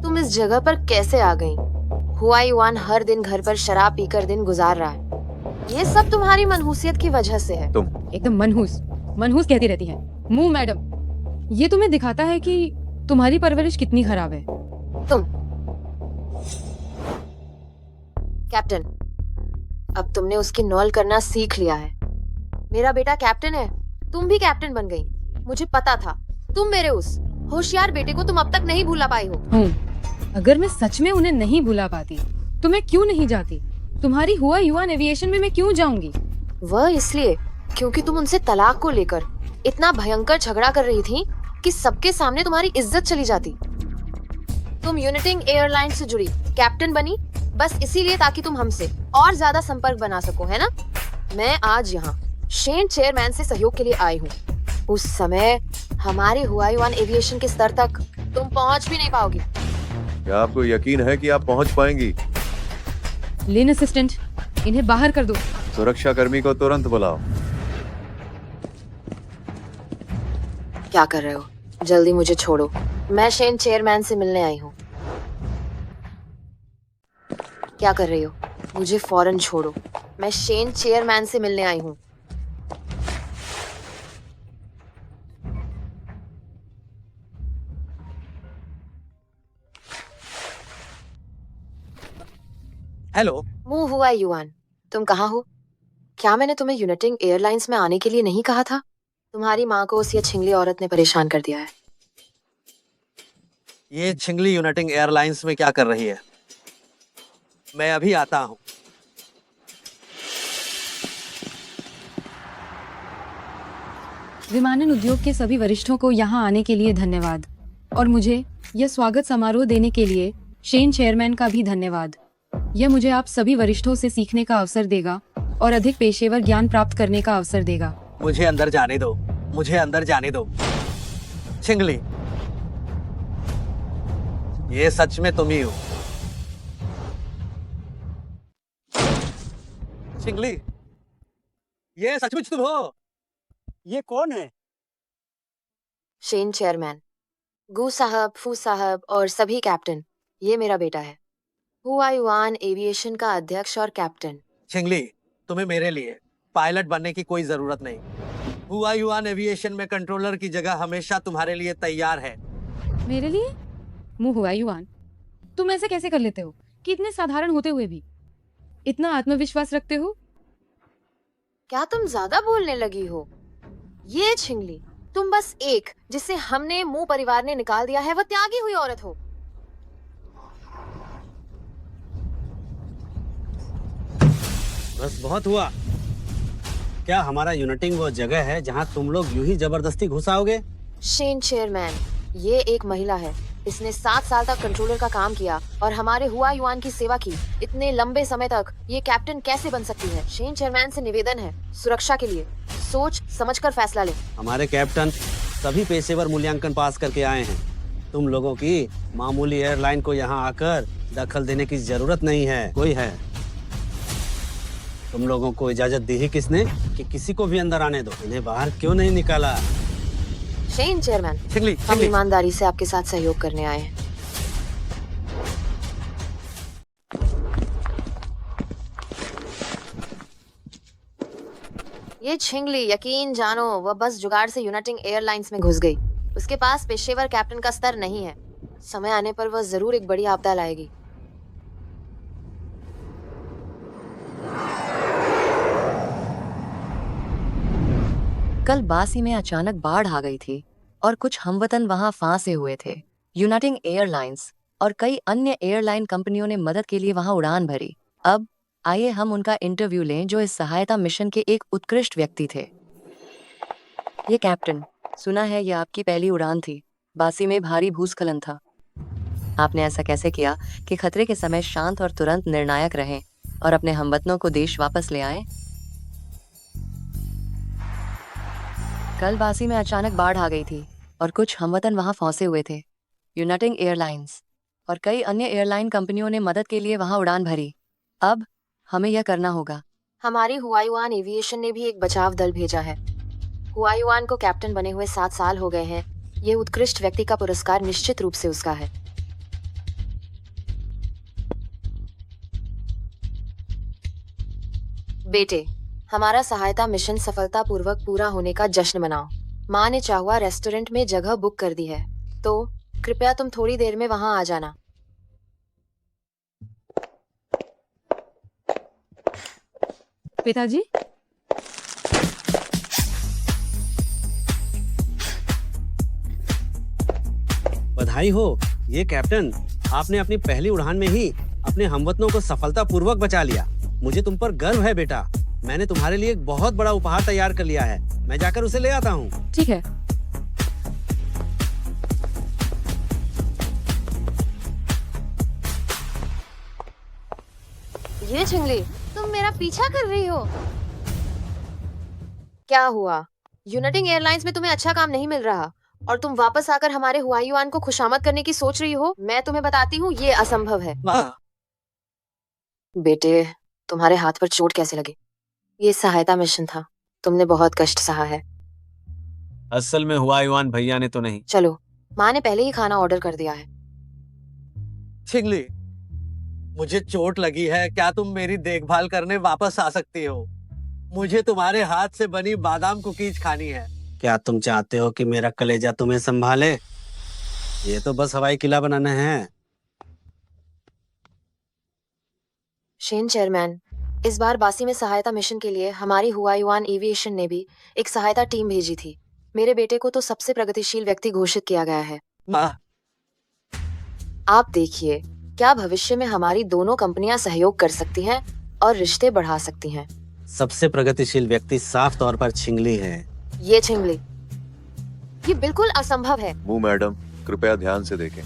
तुम इस जगह पर कैसे आ गई? हुआ युआन हर दिन घर पर शराब पीकर दिन गुजार रहा है। ये सब तुम्हारी मनहूसियत की वजह से है। तुम एकदम मनहूस मनहूस कहती रहती है। मुंह मैडम, ये तुम्हें दिखाता है कि तुम्हारी परवरिश कितनी खराब है। तुम कैप्टन, अब तुमने उसकी नौल करना सीख लिया है। मेरा बेटा कैप्टन है, तुम भी कैप्टन बन गई। मुझे पता था तुम मेरे उस होशियार बेटे को तुम अब तक नहीं भुला पाई हो। अगर मैं सच में उन्हें नहीं भुला पाती तो मैं क्यों नहीं जाती? तुम्हारी हुआ युआन एविएशन में मैं क्यों जाऊंगी? वह इसलिए क्योंकि तुम उनसे तलाक को लेकर इतना भयंकर झगड़ा कर रही थी कि सबके सामने तुम्हारी इज्जत चली जाती। तुम यूनाइटिंग एयरलाइंस से जुड़ी कैप्टन बनी बस इसीलिए ताकि तुम हमसे और ज्यादा संपर्क बना सको, है ना? मैं आज यहाँ शेन चेयरमैन से सहयोग के लिए आई हूँ। उस समय हमारे हुआ युआन एविएशन के स्तर तक तुम पहुँच भी नहीं पाओगी। क्या आपको यकीन है कि आप पहुंच पाएंगी? लेन असिस्टेंट, इन्हें बाहर कर दो। सुरक्षा कर्मी को तुरंत बुलाओ। क्या कर रहे हो? जल्दी मुझे छोड़ो, मैं शेन चेयरमैन से मिलने आई हूँ। क्या कर रही हो? मुझे फौरन छोड़ो, मैं शेन चेयरमैन से मिलने आई हूँ। हेलो। मुंह हुआ युआन, तुम कहाँ हो? क्या मैंने तुम्हें यूनाइटिंग एयरलाइंस में आने के लिए नहीं कहा था? तुम्हारी माँ को उस ये छिंगली औरत ने परेशान कर दिया है। ये छिंगली यूनाइटिंग एयरलाइंस में क्या कर रही है? मैं अभी आता हूँ। विमानन उद्योग के सभी वरिष्ठों को यहाँ आने के लिए धन्यवाद और मुझे यह स्वागत समारोह देने के लिए शेन चेयरमैन का भी धन्यवाद। यह मुझे आप सभी वरिष्ठों से सीखने का अवसर देगा और अधिक पेशेवर ज्ञान प्राप्त करने का अवसर देगा। मुझे अंदर जाने दो, मुझे अंदर जाने दो। छिंगली, ये सच में तुम ही हो? छिंगली, ये सचमुच तुम हो? ये कौन है? शेन चेयरमैन, गू साहब, फू साहब और सभी कैप्टन, ये मेरा बेटा है, हुआ युआन एविएशन का अध्यक्ष और कैप्टन। छिंगली, तुम्हें मेरे लिए पायलट बनने की कोई जरूरत नहीं। हुआ युआन एविएशन में कंट्रोलर की जगह हमेशा तुम्हारे लिए तैयार है। मेरे लिए? मुंह हुआ युआन, तुम ऐसे कैसे कर लेते हो कि इतने साधारण होते हुए भी इतना आत्मविश्वास रखते हो? क्या तुम ज्यादा बोलने लगी हो? ये छिंगली, तुम बस एक जिसे हमने मुंह परिवार ने निकाल दिया है, वह त्यागी हुई औरत हो। बस बहुत हुआ। क्या हमारा यूनिटिंग वो जगह है जहां तुम लोग यूं ही जबरदस्ती घुसाओगे? शेन चेयरमैन, ये एक महिला है। इसने 7 साल तक कंट्रोलर का काम किया और हमारे हुआ युआन की सेवा की। इतने लंबे समय तक ये कैप्टन कैसे बन सकती है? शेन चेयरमैन से निवेदन है, सुरक्षा के लिए सोच समझकर फैसला ले। हमारे कैप्टन सभी पेशेवर मूल्यांकन पास करके आए हैं। तुम लोगों की मामूली एयरलाइन को यहाँ आकर दखल देने की जरूरत नहीं है। कोई है? तुम लोगों को इजाजत दी ही किसने कि किसी को भी अंदर आने दो? इन्हें बाहर क्यों नहीं निकाला? शेन चेयरमैन, हम ईमानदारी से आपके साथ सहयोग करने आए हैं। ये छिंगली, यकीन जानो, वह बस जुगाड़ से यूनाइटिंग एयरलाइंस में घुस गई। उसके पास पेशेवर कैप्टन का स्तर नहीं है। समय आने पर वह जरूर एक बड़ी आपदा लाएगी। कल बासी में अचानक बाढ़ आ गई थी और कुछ हमवतन वहां फांसे हुए थे। यूनाइटिंग एयरलाइंस और कई अन्य एयरलाइन कंपनियों ने मदद के लिए वहां उड़ान भरी। अब आइए हम उनका इंटरव्यू लें जो इस सहायता मिशन के एक उत्कृष्ट व्यक्ति थे। ये कैप्टन, सुना है ये आपकी पहली उड़ान थी। बासी में भारी भूस्खलन था। आपने ऐसा कैसे किया कि खतरे के समय शांत और तुरंत निर्णायक रहें और अपने हमवतनों को देश वापस ले आए? कल बासी में अचानक बाढ़ आ गई थी और कुछ हमवतन वहां फंसे हुए थे। यूनाइटिंग एयरलाइंस और कई अन्य एयरलाइन कंपनियों ने मदद के लिए वहां उड़ान भरी। अब हमें यह करना होगा। हमारी हुआयुआन एविएशन ने भी एक बचाव दल भेजा है। हुआयुआन को कैप्टन बने हुए 7 साल हो गए हैं। ये उत्कृष्ट व्यक्ति का पुरस्कार निश्चित रूप से उसका है। बेटे, हमारा सहायता मिशन सफलतापूर्वक पूरा होने का जश्न मनाओ। माँ ने चाहुआ रेस्टोरेंट में जगह बुक कर दी है, तो कृपया तुम थोड़ी देर में वहां आ जाना। पिताजी, बधाई हो। ये कैप्टन, आपने अपनी पहली उड़ान में ही अपने हमवतनों को सफलतापूर्वक बचा लिया। मुझे तुम पर गर्व है बेटा। मैंने तुम्हारे लिए एक बहुत बड़ा उपहार तैयार कर लिया है। मैं जाकर उसे ले आता हूँ। ठीक है। ये छिंगली, तुम मेरा पीछा कर रही हो? क्या हुआ? यूनाइटिंग एयरलाइंस में तुम्हें अच्छा काम नहीं मिल रहा और तुम वापस आकर हमारे हुआयुआन को खुशामद करने की सोच रही हो? मैं तुम्हें बताती हूँ, ये असंभव है। बेटे, तुम्हारे हाथ पर चोट कैसे लगी? ये सहायता मिशन था। तुमने बहुत कष्ट सहा है। असल में हुआयुआन भैया ने तो नहीं। चलो, माँ ने पहले ही खाना ऑर्डर कर दिया है। छिंगली, मुझे चोट लगी है। क्या तुम मेरी देखभाल करने वापस आ सकती हो? मुझे तुम्हारे हाथ से बनी बादाम कुकीज खानी है। क्या तुम चाहते हो कि मेरा कलेजा तुम्हें संभाले? ये तो बस हवाई किला बनाना है। शेन चेयरमैन, इस बार बासी में सहायता मिशन के लिए हमारी हुआयुआन एविएशन ने भी एक सहायता टीम भेजी थी। मेरे बेटे को तो सबसे प्रगतिशील व्यक्ति घोषित किया गया है। आप देखिए, क्या भविष्य में हमारी दोनों कंपनियां सहयोग कर सकती हैं और रिश्ते बढ़ा सकती हैं। सबसे प्रगतिशील व्यक्ति साफ तौर पर छिंगली है। ये छिंगली, ये बिल्कुल असंभव है। मू मैडम, कृपया ध्यान से देखें।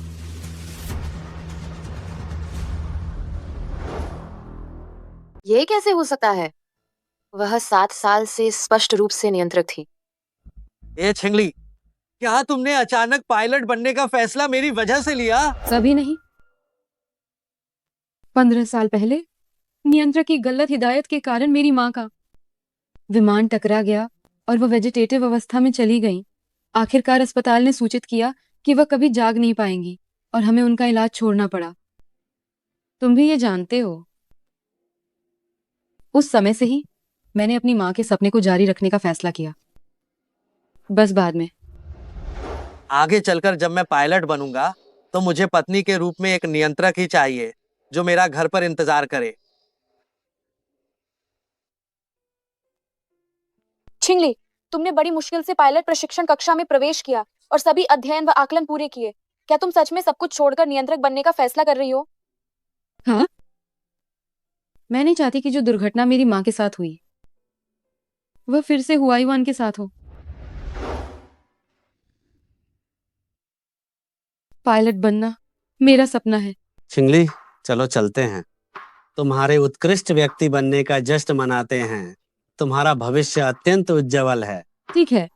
ये कैसे हो सकता है? वह 7 साल से स्पष्ट रूप से नियंत्रक थी। ए छिंगली, क्या तुमने अचानक पायलट बनने का फैसला मेरी वजह से लिया? कभी नहीं। 15 साल पहले नियंत्रक की गलत हिदायत के कारण मेरी माँ का विमान टकरा गया और वह वेजिटेटिव अवस्था में चली गई। आखिरकार अस्पताल ने सूचित किया कि वह कभी जाग नहीं पाएंगी और हमें उनका इलाज छोड़ना पड़ा। तुम भी ये जानते हो। उस समय से ही मैंने अपनी माँ के सपने को जारी रखने का फैसला किया। बस बाद में आगे चलकर जब मैं पायलट बनूंगा तो मुझे पत्नी के रूप में एक नियंत्रक ही चाहिए जो मेरा घर पर इंतजार करे। छिंगली, तुमने बड़ी मुश्किल से पायलट प्रशिक्षण कक्षा में प्रवेश किया और सभी अध्ययन व आकलन पूरे किए। क्या तुम सच में सब कुछ छोड़कर नियंत्रक बनने का फैसला कर रही हो? हाँ, मैं नहीं चाहती कि जो दुर्घटना मेरी माँ के साथ हुई वह फिर से हुआयुआन के साथ हो। पायलट बनना मेरा सपना है। छिंगली, चलो चलते हैं। तुम्हारे उत्कृष्ट व्यक्ति बनने का जश्न मनाते हैं। तुम्हारा भविष्य अत्यंत उज्जवल है। ठीक है।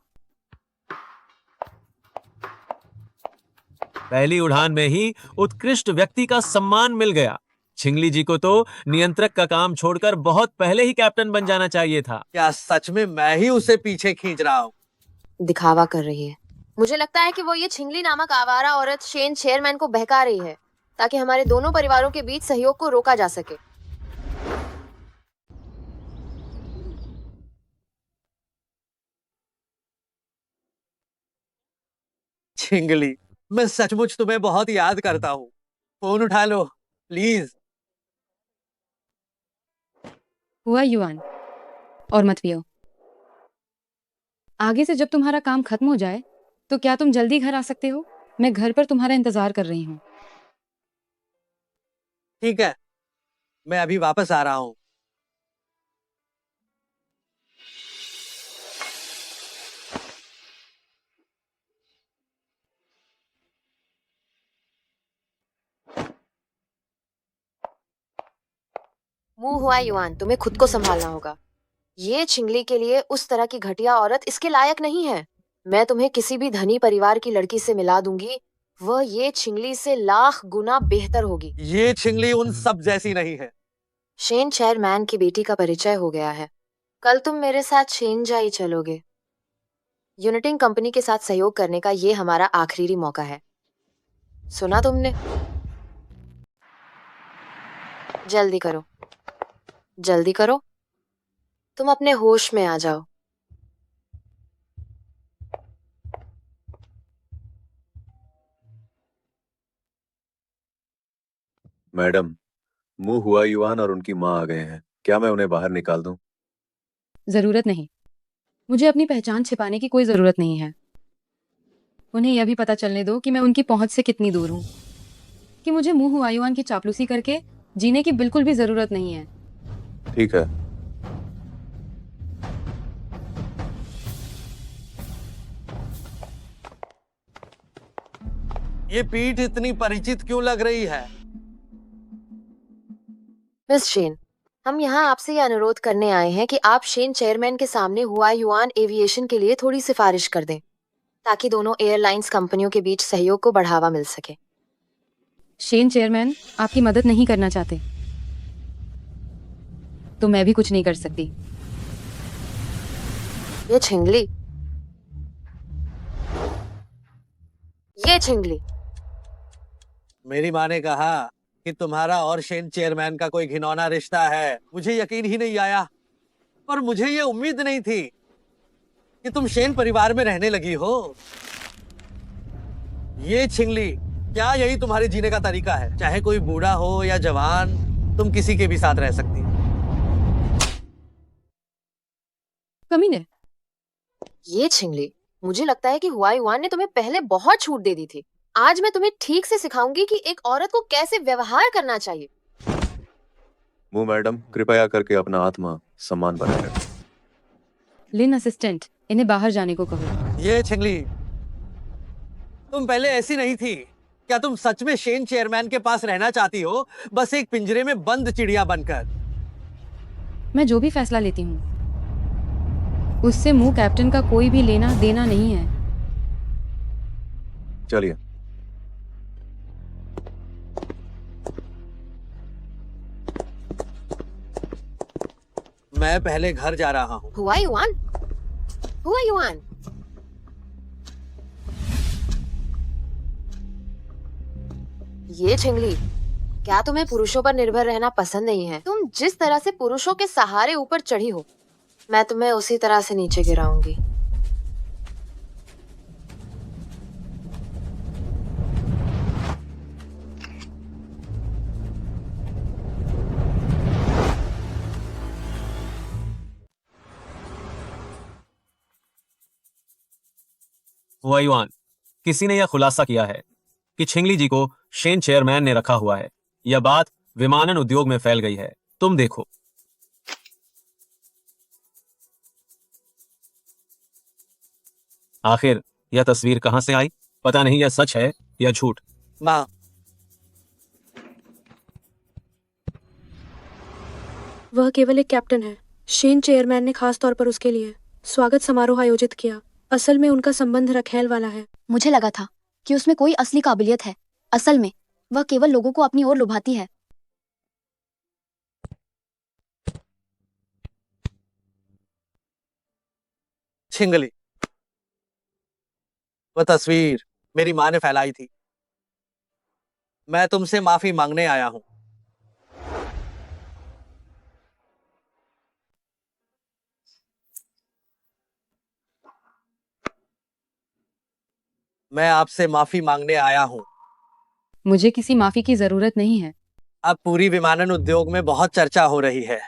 पहली उड़ान में ही उत्कृष्ट व्यक्ति का सम्मान मिल गया। छिंगली जी को तो नियंत्रक का काम छोड़कर बहुत पहले ही कैप्टन बन जाना चाहिए था। क्या सच में मैं ही उसे पीछे खींच रहा हूँ? दिखावा कर रही है। मुझे लगता है कि वो ये छिंगली नामक आवारा औरत शेन चेयरमैन को बहका रही है ताकि हमारे दोनों परिवारों के बीच सहयोग को रोका जा सके। छिंगली, मैं सचमुच तुम्हें बहुत याद करता हूँ। फोन उठा लो प्लीज। हुआ युआन, और मत पियो। आगे से जब तुम्हारा काम खत्म हो जाए तो क्या तुम जल्दी घर आ सकते हो? मैं घर पर तुम्हारा इंतजार कर रही हूँ। ठीक है, मैं अभी वापस आ रहा हूँ। मुंह हुआ युआन, तुम्हें खुद को संभालना होगा। ये छिंगली के लिए उस तरह की घटिया औरत इसके लायक नहीं है। मैं तुम्हें किसी भी धनी परिवार की लड़की से मिला दूंगी, वह ये छिंगली से लाख गुना बेहतर होगी। ये छिंगली उन सब जैसी नहीं है। शेन चेयरमैन की बेटी का परिचय हो गया है। कल तुम मेरे साथ शेनजाई चलोगे। यूनिटिंग कंपनी के साथ सहयोग करने का ये हमारा आखिरी मौका है। सुना तुमने? जल्दी करो, जल्दी करो, तुम अपने होश में आ जाओ। मैडम, मुंह हुआ युआन और उनकी माँ आ गए हैं। क्या मैं उन्हें बाहर निकाल दूं? जरूरत नहीं। मुझे अपनी पहचान छिपाने की कोई जरूरत नहीं है। उन्हें यह भी पता चलने दो कि मैं उनकी पहुंच से कितनी दूर हूँ, कि मुझे मुंह हुआ युआन की चापलूसी करके जीने की बिल्कुल भी जरूरत नहीं है। ठीक है। ये पीठ इतनी परिचित क्यों लग रही है? मिस शेन, हम यहाँ आपसे ये अनुरोध करने आए हैं कि आप शेन चेयरमैन के सामने हुआ युआन एविएशन के लिए थोड़ी सिफारिश कर दें, ताकि दोनों एयरलाइंस कंपनियों के बीच सहयोग को बढ़ावा मिल सके। शेन चेयरमैन आपकी मदद नहीं करना चाहते तो मैं भी कुछ नहीं कर सकती। ये छिंगली, ये छिंगली। मेरी माँ ने कहा कि तुम्हारा और शेन चेयरमैन का कोई घिनौना रिश्ता है। मुझे यकीन ही नहीं आया, और मुझे ये उम्मीद नहीं थी कि तुम शेन परिवार में रहने लगी हो। ये छिंगली, क्या यही तुम्हारे जीने का तरीका है? चाहे कोई बूढ़ा हो या जवान, तुम किसी के भी साथ रह सकती हो। कमीने। ये छिंगली, मुझे लगता है कि हुआ युआन ने तुम्हें पहले बहुत छूट दे दी थी। आज मैं तुम्हें ठीक से सिखाऊंगी कि एक औरत को कैसे व्यवहार करना चाहिए। मुंह मैडम, कृपया करके अपना आत्मा सम्मान बनाए रखें। लिन असिस्टेंट, इन्हें बाहर जाने को कहो। ये छिंगली, तुम पहले ऐसी नहीं थी। क्या तुम सच में शेन चेयरमैन के पास रहना चाहती हो, बस एक पिंजरे में बंद चिड़िया बनकर? मैं जो भी फैसला लेती हूँ उससे मुंह कैप्टन का कोई भी लेना देना नहीं है। चलिए। मैं पहले घर जा रहा हूँ। हुआ युआन, हुआ युआन। ये छिंगली, क्या तुम्हें पुरुषों पर निर्भर रहना पसंद नहीं है? तुम जिस तरह से पुरुषों के सहारे ऊपर चढ़ी हो, मैं तुम्हें उसी तरह से नीचे गिराऊंगी। हुआ युआन, किसी ने यह खुलासा किया है कि छिंगली जी को शेन चेयरमैन ने रखा हुआ है। यह बात विमानन उद्योग में फैल गई है। तुम देखो। आखिर यह तस्वीर कहां से आई? पता नहीं यह सच है या झूठ। माँ, वह केवल एक कैप्टन है। शेन चेयरमैन ने खास तौर पर उसके लिए स्वागत समारोह आयोजित किया। असल में उनका संबंध रखेल वाला है। मुझे लगा था कि उसमें कोई असली काबिलियत है। असल में वह केवल लोगों को अपनी ओर लुभाती है। छिंगली, वह तस्वीर मेरी माँ ने फैलाई थी। मैं तुमसे माफी मांगने आया हूँ। मैं आपसे माफी मांगने आया हूँ। मुझे किसी माफी की जरूरत नहीं है। अब पूरी विमानन उद्योग में बहुत चर्चा हो रही है।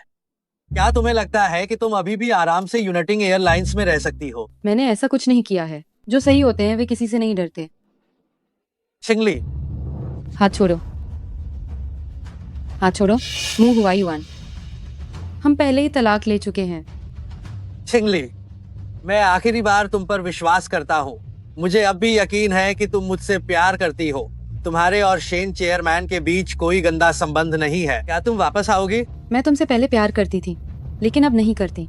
क्या तुम्हें लगता है कि तुम अभी भी आराम से यूनाइटेड एयरलाइंस में रह सकती हो? मैंने ऐसा कुछ नहीं किया है। जो सही होते हैं वे किसी से नहीं डरते। शिंगली, हाथ छोड़ो, हाथ छोड़ो। मुंह हुआ युआन, हम पहले ही तलाक ले चुके हैं। शिंगली, मैं आखिरी बार तुम पर विश्वास करता हूँ। मुझे अब भी यकीन है कि तुम मुझसे प्यार करती हो। तुम्हारे और शेन चेयरमैन के बीच कोई गंदा संबंध नहीं है। क्या तुम वापस आओगी? मैं तुमसे पहले प्यार करती थी, लेकिन अब नहीं करती।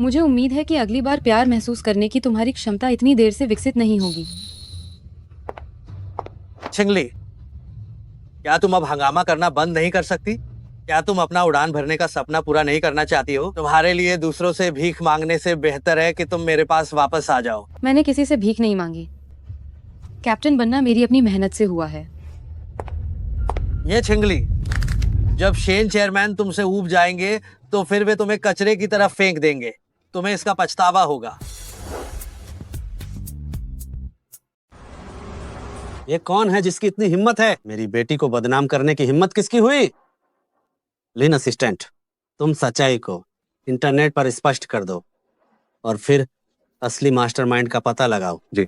मुझे उम्मीद है कि अगली बार प्यार महसूस करने की तुम्हारी क्षमता इतनी देर से विकसित नहीं होगी। शिंगली, क्या तुम अब हंगामा करना बंद नहीं कर सकती? क्या तुम अपना उड़ान भरने का सपना पूरा नहीं करना चाहती हो? तुम्हारे लिए दूसरों से भीख मांगने से बेहतर है कि तुम मेरे पास वापस आ जाओ। मैंने किसी से भीख नहीं मांगी। कैप्टन बनना मेरी अपनी मेहनत से हुआ है। ये छिंगली, जब शेन चेयरमैन तुमसे ऊब जाएंगे तो फिर वे तुम्हें कचरे की तरफ फेंक देंगे। तुम्हें इसका पछतावा होगा। ये कौन है जिसकी इतनी हिम्मत है? मेरी बेटी को बदनाम करने की हिम्मत किसकी हुई? लिन असिस्टेंट, तुम सच्चाई को इंटरनेट पर स्पष्ट कर दो और फिर असली मास्टरमाइंड का पता लगाओ। जी।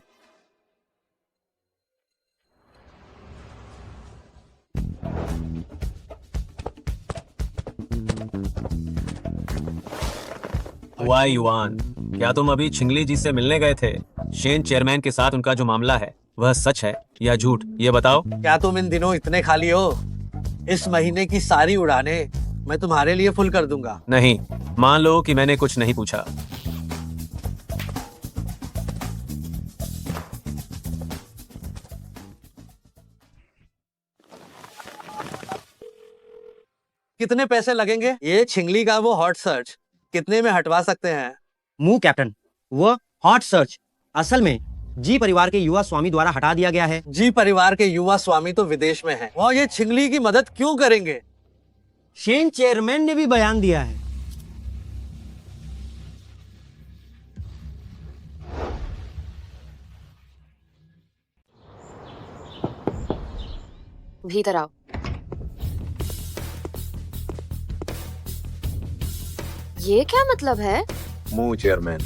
हुआ युआन, क्या तुम अभी छिंगली जी से मिलने गए थे? शेन चेयरमैन के साथ उनका जो मामला है वह सच है या झूठ, ये बताओ। क्या तुम इन दिनों इतने खाली हो? इस महीने की सारी उड़ानें मैं तुम्हारे लिए फुल कर दूंगा। नहीं, मान लो कि मैंने कुछ नहीं पूछा। कितने पैसे लगेंगे? ये छिंगली का वो हॉट सर्च कितने में हटवा सकते हैं? मुंह कैप्टन, वो हॉट सर्च असल में जी परिवार के युवा स्वामी द्वारा हटा दिया गया है। जी परिवार के युवा स्वामी तो विदेश में हैं। वो ये छिंगली की मदद क्यों करेंगे? शेन चेयरमैन ने भी बयान दिया है। भीतर आओ। ये क्या मतलब है? मूह चेयरमैन,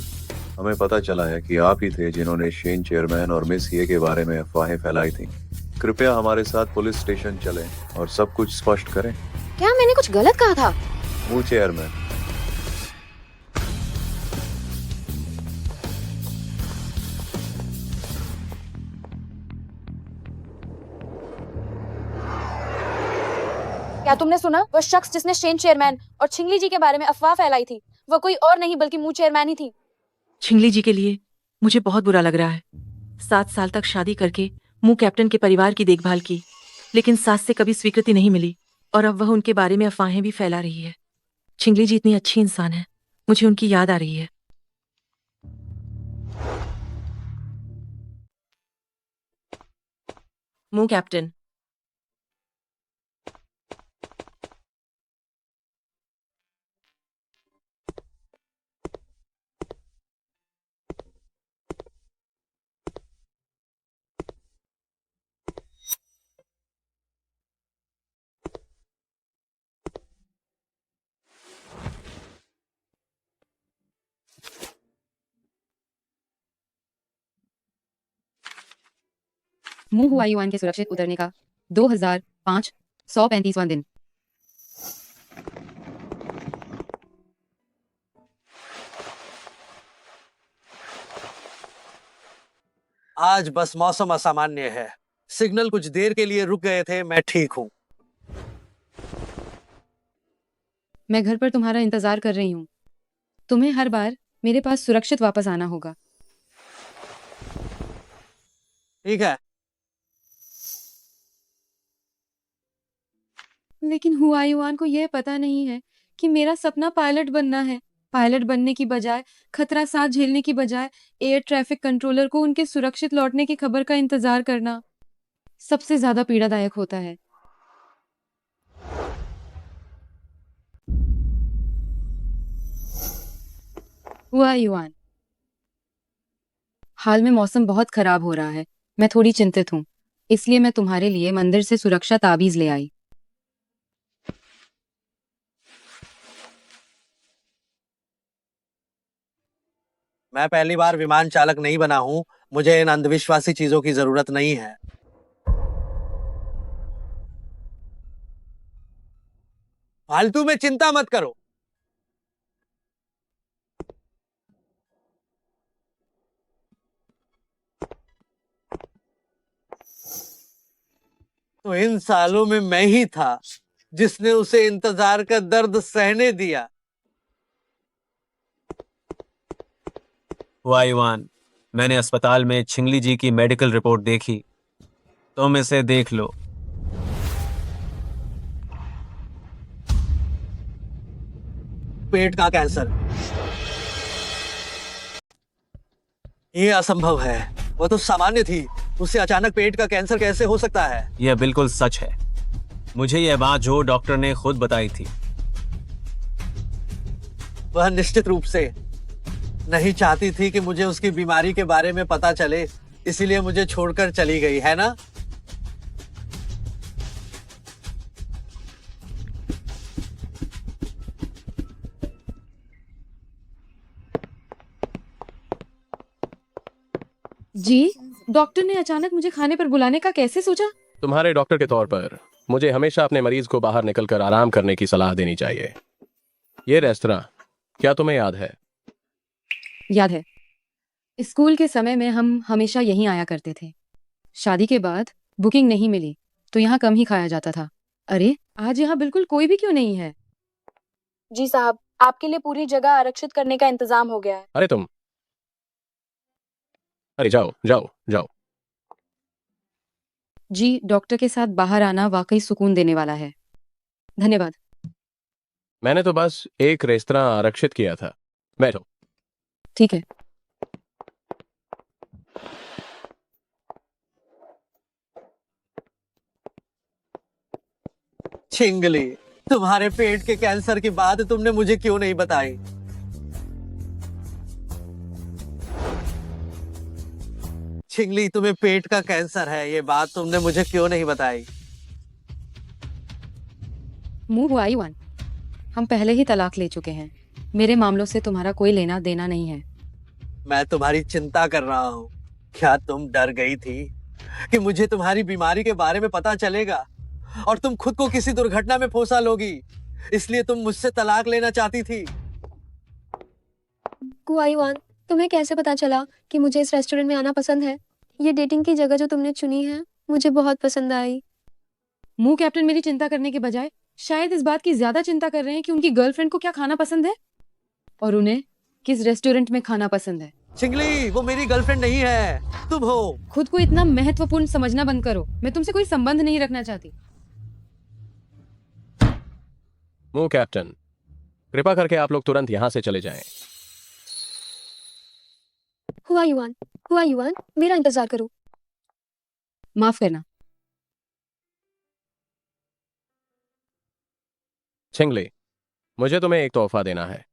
हमें पता चला है कि आप ही थे जिन्होंने शेन चेयरमैन और मिस ये के बारे में अफवाहें फैलाई थी। कृपया हमारे साथ पुलिस स्टेशन चलें और सब कुछ स्पष्ट करें। क्या मैंने कुछ गलत कहा था? मूह चेयरमैन, क्या तुमने सुना? वह शख्स जिसने शेन चेयरमैन और छिंगली जी के बारे में अफवाह फैलाई थी, वह कोई और नहीं बल्कि मुंह चेयरमैन ही थी। छिंगली जी के लिए मुझे बहुत बुरा लग रहा है। 7 साल तक शादी करके मुंह कैप्टन के परिवार की देखभाल की, लेकिन सास से कभी स्वीकृति नहीं मिली और अब वह उनके बारे में अफवाहें भी फैला रही है। छिंगली जी इतनी अच्छी इंसान है, मुझे उनकी याद आ रही है। मुंह कैप्टन, मुंह हुआ युआन के सुरक्षित उतरने का 2005 135वां दिन। आज बस मौसम असामान्य है। सिग्नल कुछ देर के लिए रुक गए थे। मैं ठीक हूँ। मैं घर पर तुम्हारा इंतजार कर रही हूँ। तुम्हें हर बार मेरे पास सुरक्षित वापस आना होगा। ठीक है। लेकिन हुआ युआन को यह पता नहीं है कि मेरा सपना पायलट बनना है। पायलट बनने की बजाय, खतरा सांस झेलने की बजाय एयर ट्रैफिक कंट्रोलर को उनके सुरक्षित लौटने की खबर का इंतजार करना सबसे ज्यादा पीड़ादायक होता है। हुआ युआन, हाल में मौसम बहुत खराब हो रहा है। मैं थोड़ी चिंतित हूँ, इसलिए मैं तुम्हारे लिए मंदिर से सुरक्षा ताबीज ले आई। मैं पहली बार विमान चालक नहीं बना हूँ, मुझे इन अंधविश्वासी चीजों की जरूरत नहीं है। फालतू में चिंता मत करो। तो इन सालों में मैं ही था जिसने उसे इंतजार का दर्द सहने दिया। वायुवान, मैंने अस्पताल में छिंगली जी की मेडिकल रिपोर्ट देखी। तुम इसे देख लो। पेट का कैंसर। ये असंभव है। वो तो सामान्य थी, उसे अचानक पेट का कैंसर कैसे हो सकता है? यह बिल्कुल सच है। मुझे यह बात जो डॉक्टर ने खुद बताई थी। वह निश्चित रूप से नहीं चाहती थी कि मुझे उसकी बीमारी के बारे में पता चले, इसीलिए मुझे छोड़कर चली गई, है ना? जी, डॉक्टर ने अचानक मुझे खाने पर बुलाने का कैसे सोचा? तुम्हारे डॉक्टर के तौर पर मुझे हमेशा अपने मरीज को बाहर निकलकर आराम करने की सलाह देनी चाहिए। ये रेस्तरां, क्या तुम्हें याद है? याद है। स्कूल के समय में हम हमेशा यहीं आया करते थे। शादी के बाद बुकिंग नहीं मिली तो यहाँ कम ही खाया जाता था। अरे, आज यहाँ बिल्कुल कोई भी क्यों नहीं है? जी साहब, आपके लिए पूरी जगह आरक्षित करने का इंतजाम हो गया है। अरे जाओ जाओ जाओ। जी, डॉक्टर के साथ बाहर आना वाकई सुकून देने वाला है। धन्यवाद। मैंने तो बस एक रेस्तरां आरक्षित किया था। बैठो। ठीक है। छिंगली, तुम्हारे पेट के कैंसर की बात तुमने मुझे क्यों नहीं बताई? छिंगली, तुम्हें पेट का कैंसर है, ये बात तुमने मुझे क्यों नहीं बताई? मूव वायुवान, हम पहले ही तलाक ले चुके हैं। मेरे मामलों से तुम्हारा कोई लेना देना नहीं है। मैं तुम्हारी चिंता कर रहा हूँ। क्या तुम डर गई थी कि मुझे तुम्हारी बीमारी के बारे में पता चलेगा और तुम खुद को किसी दुर्घटना में फंसा लोगी, इसलिए तुम मुझसे तलाक लेना चाहती थी? कुआईवान, तुम्हें कैसे पता चला कि मुझे इस रेस्टोरेंट में आना पसंद है? ये डेटिंग की जगह जो तुमने चुनी है मुझे बहुत पसंद आई। मुंह कैप्टन मेरी चिंता करने के बजाय शायद इस बात की ज्यादा चिंता कर रहे हैं कि उनकी गर्लफ्रेंड को क्या खाना पसंद है और उन्हें किस रेस्टोरेंट में खाना पसंद है। छिंगली, वो मेरी गर्लफ्रेंड नहीं है, तुम हो। खुद को इतना महत्वपूर्ण समझना बंद करो। मैं तुमसे कोई संबंध नहीं रखना चाहती। मूव कैप्टन, कृपा करके आप लोग तुरंत यहाँ से चले जाएं। हुआ युवान, मेरा इंतजार करो। माफ करना। छिंगली, मुझे तुम्हें एक तोहफा देना है।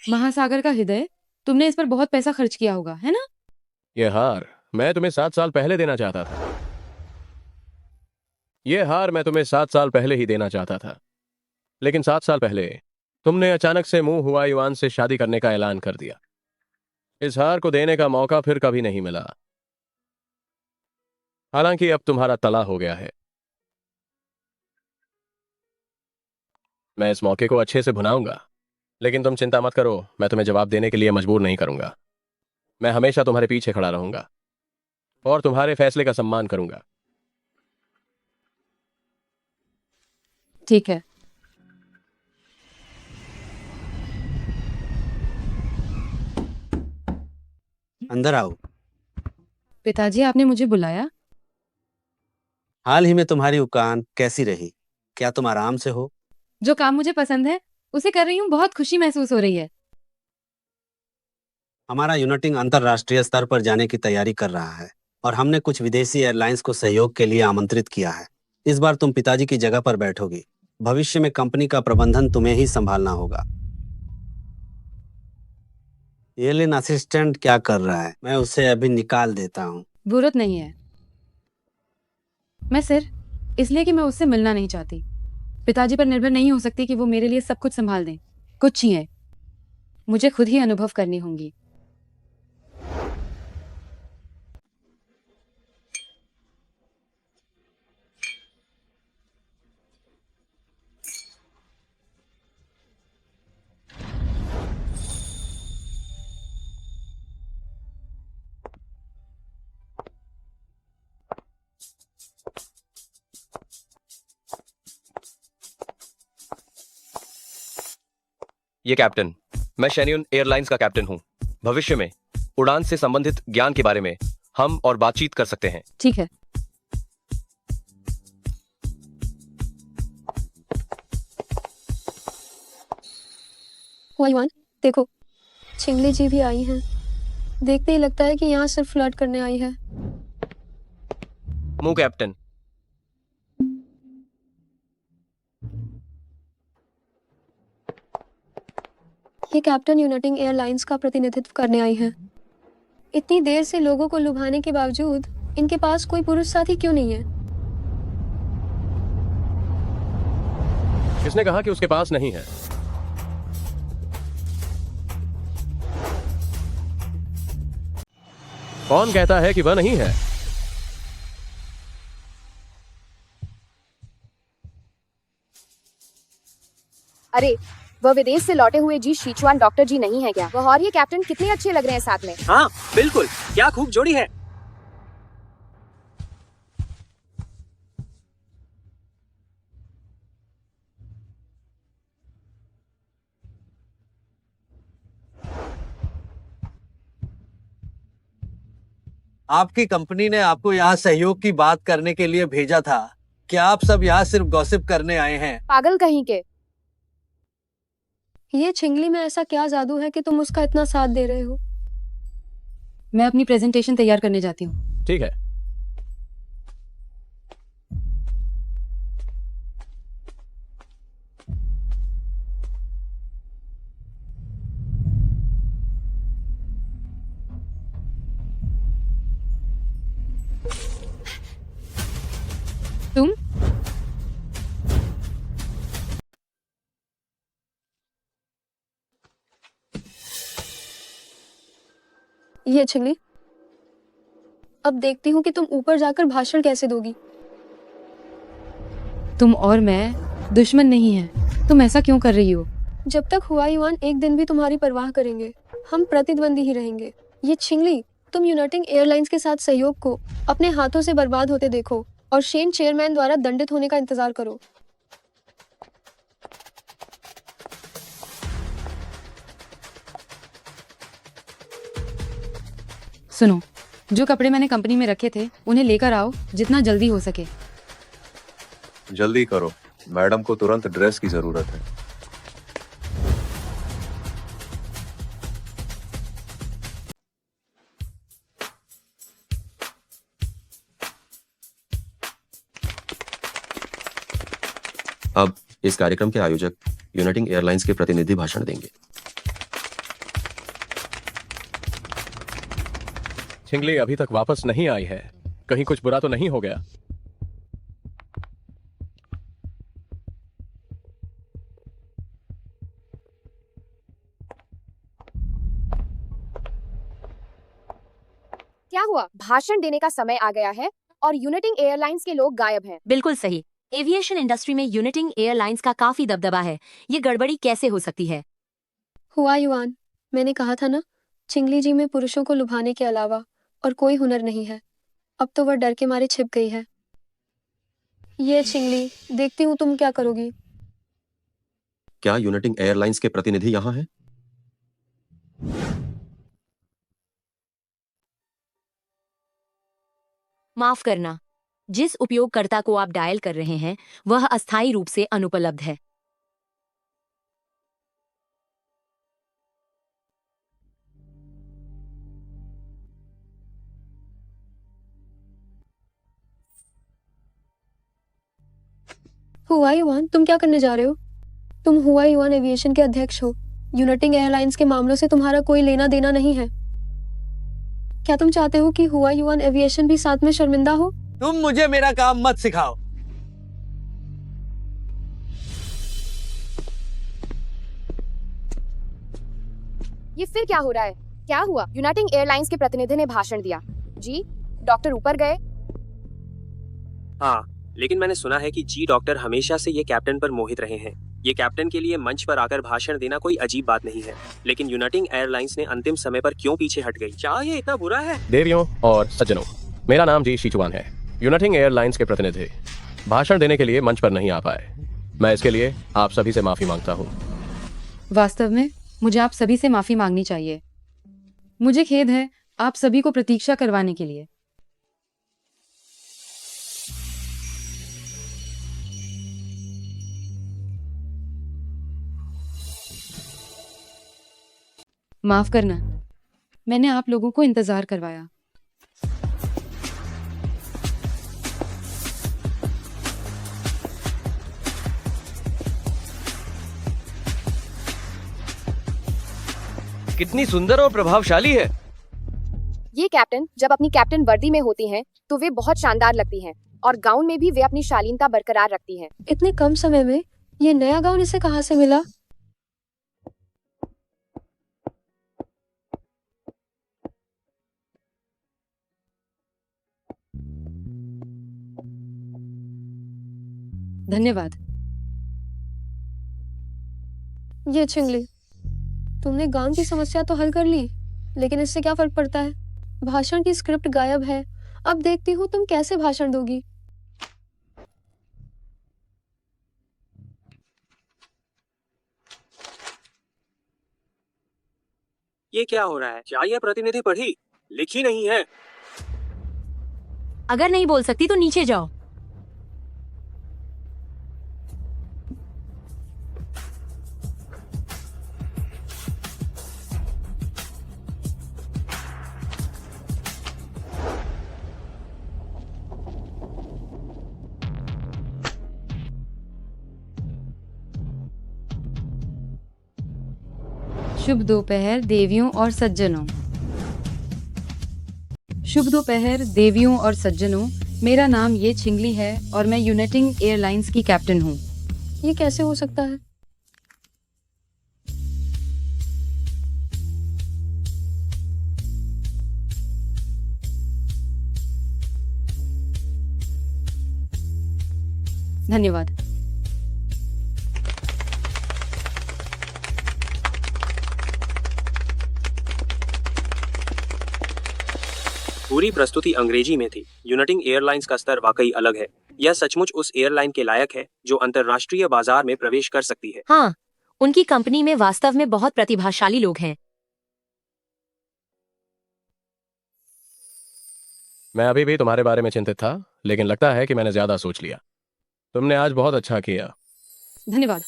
महासागर का हृदय, तुमने इस पर बहुत पैसा खर्च किया होगा, है ना? यह हार मैं तुम्हें 7 साल पहले देना चाहता था। यह हार मैं तुम्हें 7 साल पहले ही देना चाहता था, लेकिन 7 साल पहले तुमने अचानक से मुंह हुआ युवान से शादी करने का ऐलान कर दिया। इस हार को देने का मौका फिर कभी नहीं मिला। हालांकि अब तुम्हारा तला हो गया है। मैं इस मौके को अच्छे से भुनाऊंगा, लेकिन तुम चिंता मत करो, मैं तुम्हें जवाब देने के लिए मजबूर नहीं करूंगा। मैं हमेशा तुम्हारे पीछे खड़ा रहूंगा और तुम्हारे फैसले का सम्मान करूंगा। ठीक है। अंदर आओ। पिताजी, आपने मुझे बुलाया? हाल ही में तुम्हारी उकान कैसी रही? क्या तुम आराम से हो? जो काम मुझे पसंद है उसे कर रही हूँ। बहुत खुशी महसूस हो रही है। हमारा यूनिटिंग अंतरराष्ट्रीय स्तर पर जाने की तैयारी कर रहा है और हमने कुछ विदेशी एयरलाइंस को सहयोग के लिए आमंत्रित किया है। इस बार तुम पिताजी की जगह पर बैठोगी। भविष्य में कंपनी का प्रबंधन तुम्हें ही संभालना होगा। एयरलाइन असिस्टेंट क्या कर रहा है? मैं उसे अभी निकाल देता हूँ। जरूरत नहीं है। मैं सिर्फ इसलिए कि मैं उससे मिलना नहीं चाहती। पिताजी पर निर्भर नहीं हो सकती कि वो मेरे लिए सब कुछ संभाल दें। कुछ चीजें मुझे खुद ही अनुभव करनी होंगी। ये कैप्टन, मैं शेन्यून एयरलाइंस का कैप्टन हूँ। भविष्य में उड़ान से संबंधित ज्ञान के बारे में हम और बातचीत कर सकते हैं। ठीक है। हुआयुआन, देखो, छिंगली जी भी आई हैं। देखते ही लगता है कि यहाँ सिर्फ फ्लर्ट करने आई है। मू कैप्टन, ये कैप्टन यूनाइटिंग एयरलाइंस का प्रतिनिधित्व करने आई है। इतनी देर से लोगों को लुभाने के बावजूद इनके पास कोई पुरुष साथी क्यों नहीं है? किसने कहा कि उसके पास नहीं है? कौन कहता है कि वह नहीं है? अरे, वह विदेश से लौटे हुए जी शीचुआन डॉक्टर जी नहीं है क्या? वह और ये कैप्टन कितने अच्छे लग रहे हैं साथ में। हाँ बिल्कुल, क्या खूब जोड़ी है। आपकी कंपनी ने आपको यहाँ सहयोग की बात करने के लिए भेजा था। क्या आप सब यहाँ सिर्फ गॉसिप करने आए हैं? पागल कहीं के। ये छिंगली में ऐसा क्या जादू है कि तुम उसका इतना साथ दे रहे हो? मैं अपनी प्रेजेंटेशन तैयार करने जाती हूँ। ठीक है। तुम ये छिंगली, अब देखती हूँ कि तुम ऊपर जाकर भाषण कैसे दोगी। तुम और मैं दुश्मन नहीं है। तुम ऐसा क्यों कर रही हो? जब तक हुआयुआन एक दिन भी तुम्हारी परवाह करेंगे, हम प्रतिद्वंदी ही रहेंगे। ये छिंगली, तुम यूनाइटिंग एयरलाइंस के साथ सहयोग को अपने हाथों से बर्बाद होते देखो और शेन चेयरमैन द्वारा दंडित होने का इंतजार करो। सुनो, जो कपड़े मैंने कंपनी में रखे थे उन्हें लेकर आओ जितना जल्दी हो सके। जल्दी करो, मैडम को तुरंत ड्रेस की जरूरत है। अब इस कार्यक्रम के आयोजक यूनाइटिंग एयरलाइंस के प्रतिनिधि भाषण देंगे। छिंगली अभी तक वापस नहीं आई है। कहीं कुछ बुरा तो नहीं हो गया? क्या हुआ? भाषण देने का समय आ गया है और यूनाइटिंग एयरलाइंस के लोग गायब हैं। बिल्कुल सही। एविएशन इंडस्ट्री में यूनाइटिंग एयरलाइंस का काफी दबदबा है। ये गड़बड़ी कैसे हो सकती है? हुआयुआन, मैंने कहा था ना, छिंगली जी में पुरुषों को लुभाने के अलावा और कोई हुनर नहीं है। अब तो वह डर के मारे छिप गई है। ये छिंगली, देखती हूँ तुम क्या करोगी। क्या यूनाइटिंग एयरलाइंस के प्रतिनिधि यहाँ हैं? माफ करना, जिस उपयोगकर्ता को आप डायल कर रहे हैं वह अस्थायी रूप से अनुपलब्ध है। हुआ युवान, तुम क्या करने जा रहे हो? तुम हुआ युवान एविएशन के अध्यक्ष हो। यूनाइटिंग एयरलाइंस के मामलों से तुम्हारा कोई लेना देना नहीं है। क्या तुम चाहते हो कि हुआ युवान एविएशन भी साथ में शर्मिंदा हो? तुम मुझे मेरा काम मत सिखाओ। ये फिर क्या हो रहा है? क्या हुआ? यूनाइटिंग एयरलाइंस के प्रतिनिधि ने भाषण दिया। जी, डॉक्टर ऊपर गए। हाँ, लेकिन मैंने सुना है कि जी डॉक्टर हमेशा से ये कैप्टन पर मोहित रहे हैं। ये कैप्टन के लिए मंच पर आकर भाषण देना कोई अजीब बात नहीं है, लेकिन यूनाइटिंग एयरलाइंस ने अंतिम समय पर क्यों पीछे हट गई? क्या ये इतना बुरा है? देवियों और सज्जनों, मेरा नाम जी शीचुआन है। यूनाइटिंग एयरलाइंस के प्रतिनिधि भाषण देने के लिए मंच पर नहीं आ पाए। मैं इसके लिए आप सभी से माफी मांगता हूँ। वास्तव में मुझे आप सभी से माफी मांगनी चाहिए। मुझे खेद है आप सभी को प्रतीक्षा करवाने के लिए। माफ करना, मैंने आप लोगों को इंतजार करवाया। कितनी सुंदर और प्रभावशाली है। ये कैप्टन जब अपनी कैप्टन वर्दी में होती हैं, तो वे बहुत शानदार लगती हैं और गाउन में भी वे अपनी शालीनता बरकरार रखती हैं। इतने कम समय में ये नया गाउन इसे कहाँ से मिला? धन्यवाद। ये छिंगली, तुमने गाउन की समस्या तो हल कर ली, लेकिन इससे क्या फर्क पड़ता है? भाषण की स्क्रिप्ट गायब है। अब देखती हूँ तुम कैसे भाषण दोगी। ये क्या हो रहा है? क्या ये प्रतिनिधि पढ़ी लिखी नहीं है? अगर नहीं बोल सकती तो नीचे जाओ। शुभ दोपहर देवियों और सज्जनों। शुभ दोपहर देवियों और सज्जनों, मेरा नाम ये छिंगली है और मैं यूनाइटिंग एयरलाइंस की कैप्टन हूँ। ये कैसे हो सकता है? धन्यवाद। पूरी प्रस्तुति अंग्रेजी में थी। यूनाइटिंग एयरलाइंस का स्तर वाकई अलग है। यह सचमुच उस एयरलाइन के लायक है जो अंतर्राष्ट्रीय बाजार में प्रवेश कर सकती है। हाँ, उनकी कंपनी में वास्तव में बहुत प्रतिभाशाली लोग हैं। मैं अभी भी तुम्हारे बारे में चिंतित था, लेकिन लगता है कि मैंने ज्यादा सोच लिया। तुमने आज बहुत अच्छा किया। धन्यवाद।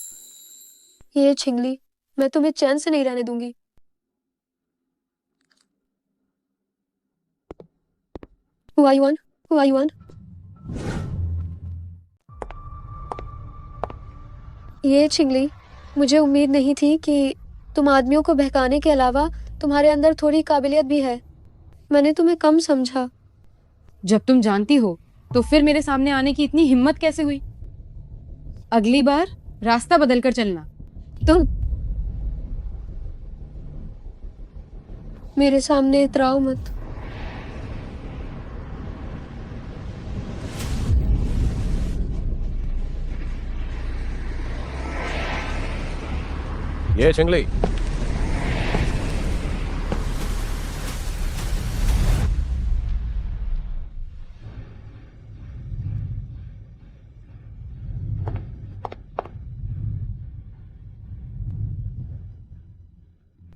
ये छिंगली, मैं तुम्हें चैन से नहीं रहने दूंगी। Who are you on? Who are you on? ये छिंगली, मुझे उम्मीद नहीं थी कि तुम आदमियों को बहकाने के अलावा तुम्हारे अंदर थोड़ी काबिलियत भी है। मैंने तुम्हें कम समझा। जब तुम जानती हो तो फिर मेरे सामने आने की इतनी हिम्मत कैसे हुई? अगली बार रास्ता बदलकर चलना। तुम मेरे सामने इतराओ मत। ये छिंगली,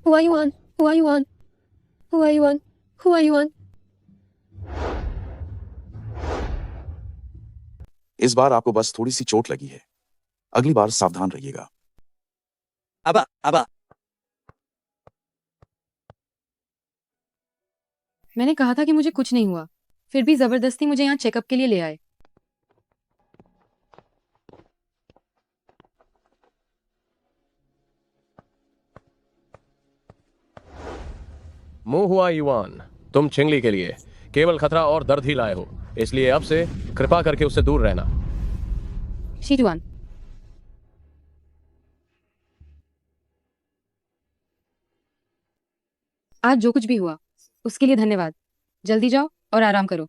Who are you on? Who are you on? Who are you on? Who are you on? इस बार आपको बस थोड़ी सी चोट लगी है। अगली बार सावधान रहिएगा। अब मैंने कहा था कि मुझे कुछ नहीं हुआ, फिर भी जबरदस्ती मुझे यहाँ चेकअप के लिए ले आए। मुंह हुआ युआन, तुम छिंगली के लिए केवल खतरा और दर्द ही लाए हो, इसलिए अब से कृपा करके उससे दूर रहना। शीजुआन, आज जो कुछ भी हुआ उसके लिए धन्यवाद। जल्दी जाओ और आराम करो।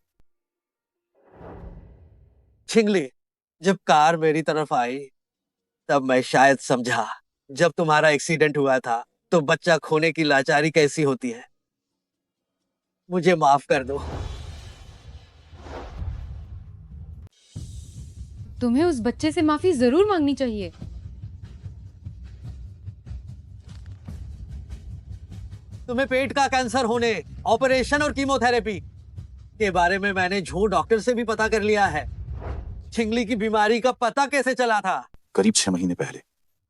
छिंगली, जब कार मेरी तरफ आई तब मैं शायद समझा, जब तुम्हारा एक्सीडेंट हुआ था तो बच्चा खोने की लाचारी कैसी होती है। मुझे माफ कर दो। तुम्हें उस बच्चे से माफी जरूर मांगनी चाहिए। तुम्हें पेट का कैंसर होने, ऑपरेशन और कीमोथेरेपी के बारे में मैंने झूठ डॉक्टर से भी पता कर लिया है। छिंगली की बीमारी का पता कैसे चला था? करीब 6 महीने पहले।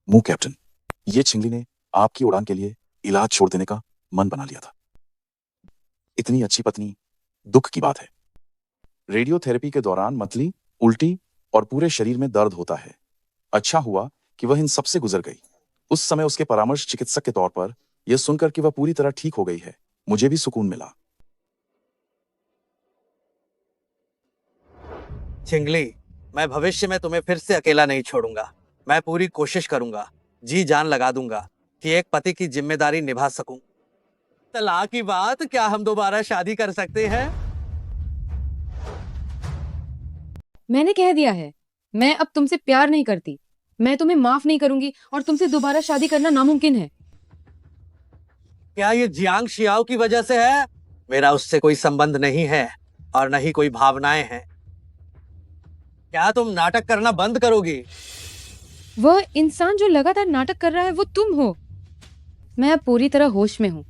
मुंह कैप्टन, ये छिंगली ने आपकी उड़ान के लिए इलाज छोड़ देने का मन बना लिया था। इतनी अच्छी पत्नी, दुख की बात है। रेडियोथेरेपी के दौरान मतली, उल्टी और पूरे शरीर में दर्द होता है। अच्छा हुआ कि वह इन सबसे गुजर गई। उस समय उसके परामर्श चिकित्सक के तौर पर यह सुनकर कि वह पूरी तरह ठीक हो गई है, मुझे भी सुकून मिला। छिंगली, मैं भविष्य में तुम्हें फिर से अकेला नहीं छोड़ूंगा। मैं पूरी कोशिश करूंगा, जी जान लगा दूंगा कि एक पति की जिम्मेदारी निभा सकूं। तलाक की बात, क्या हम दोबारा शादी कर सकते हैं? मैंने कह दिया है, मैं अब तुमसे प्यार नहीं करती। मैं तुम्हें माफ नहीं करूंगी और तुमसे दोबारा शादी करना नामुमकिन है। क्या ये जियांग शियाओ की वजह से है? मेरा उससे कोई संबंध नहीं है और न ही कोई भावनाएं हैं। क्या तुम नाटक करना बंद करोगी? वह इंसान जो लगातार नाटक कर रहा है वो तुम हो। मैं अब पूरी तरह होश में हूँ।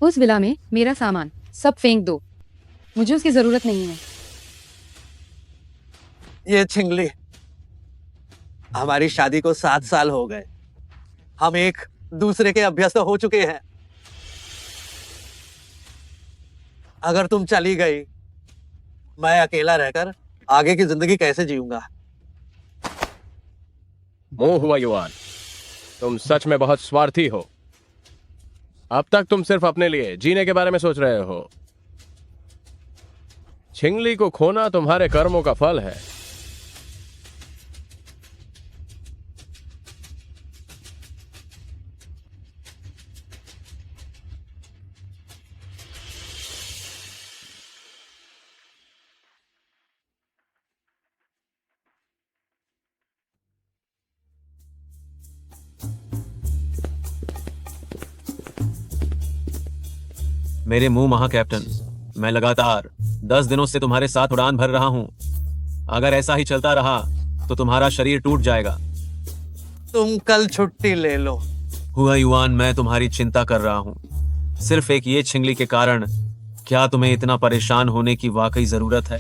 उस विला में मेरा सामान सब फेंक दो, मुझे उसकी जरूरत नहीं है। ये छिंगली, हमारी शादी को 7 साल हो गए। हम एक दूसरे के अभ्यस्त हो चुके हैं। अगर तुम चली गई, मैं अकेला रहकर आगे की जिंदगी कैसे जीऊंगा? मुंह हुआ युआन, तुम सच में बहुत स्वार्थी हो। अब तक तुम सिर्फ अपने लिए जीने के बारे में सोच रहे हो। छिंगली को खोना तुम्हारे कर्मों का फल है। मेरे मुंह महा कैप्टन, मैं लगातार 10 दिनों से तुम्हारे साथ उड़ान भर रहा हूं। अगर ऐसा ही चलता रहा तो तुम्हारा शरीर टूट जाएगा। तुम कल छुट्टी ले लो। हुआ युआन, मैं तुम्हारी चिंता कर रहा हूं। सिर्फ एक ये छिंगली के कारण क्या तुम्हें इतना परेशान होने की वाकई जरूरत है?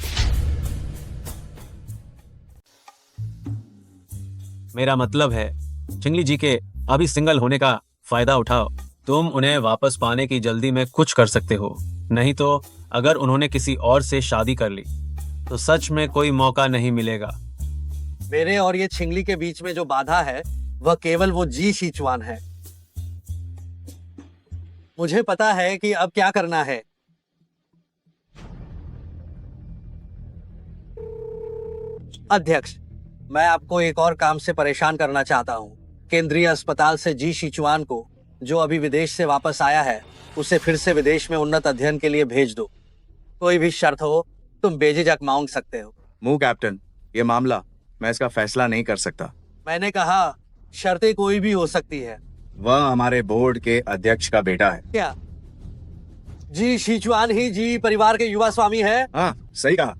मेरा मतलब है, छिंगली जी के अभी सिंगल होने का फायदा उठाओ। तुम उन्हें वापस पाने की जल्दी में कुछ कर सकते हो, नहीं तो अगर उन्होंने किसी और से शादी कर ली तो सच में कोई मौका नहीं मिलेगा। मेरे और ये छिंगली के बीच में जो बाधा है वह केवल वो जी शीचुआन है। मुझे पता है कि अब क्या करना है। अध्यक्ष, मैं आपको एक और काम से परेशान करना चाहता हूँ। केंद्रीय अस्पताल से जी शीचुआन को, जो अभी विदेश से वापस आया है, उसे फिर से विदेश में उन्नत अध्ययन के लिए भेज दो। कोई भी शर्त हो तुम बेझिझक मांग सकते हो। मुंह कैप्टन, ये मामला मैं इसका फैसला नहीं कर सकता। मैंने कहा शर्तें कोई भी हो सकती है। वह हमारे बोर्ड के अध्यक्ष का बेटा है। क्या जी शीचुआन ही जी परिवार के युवा स्वामी है? हाँ, सही कहा।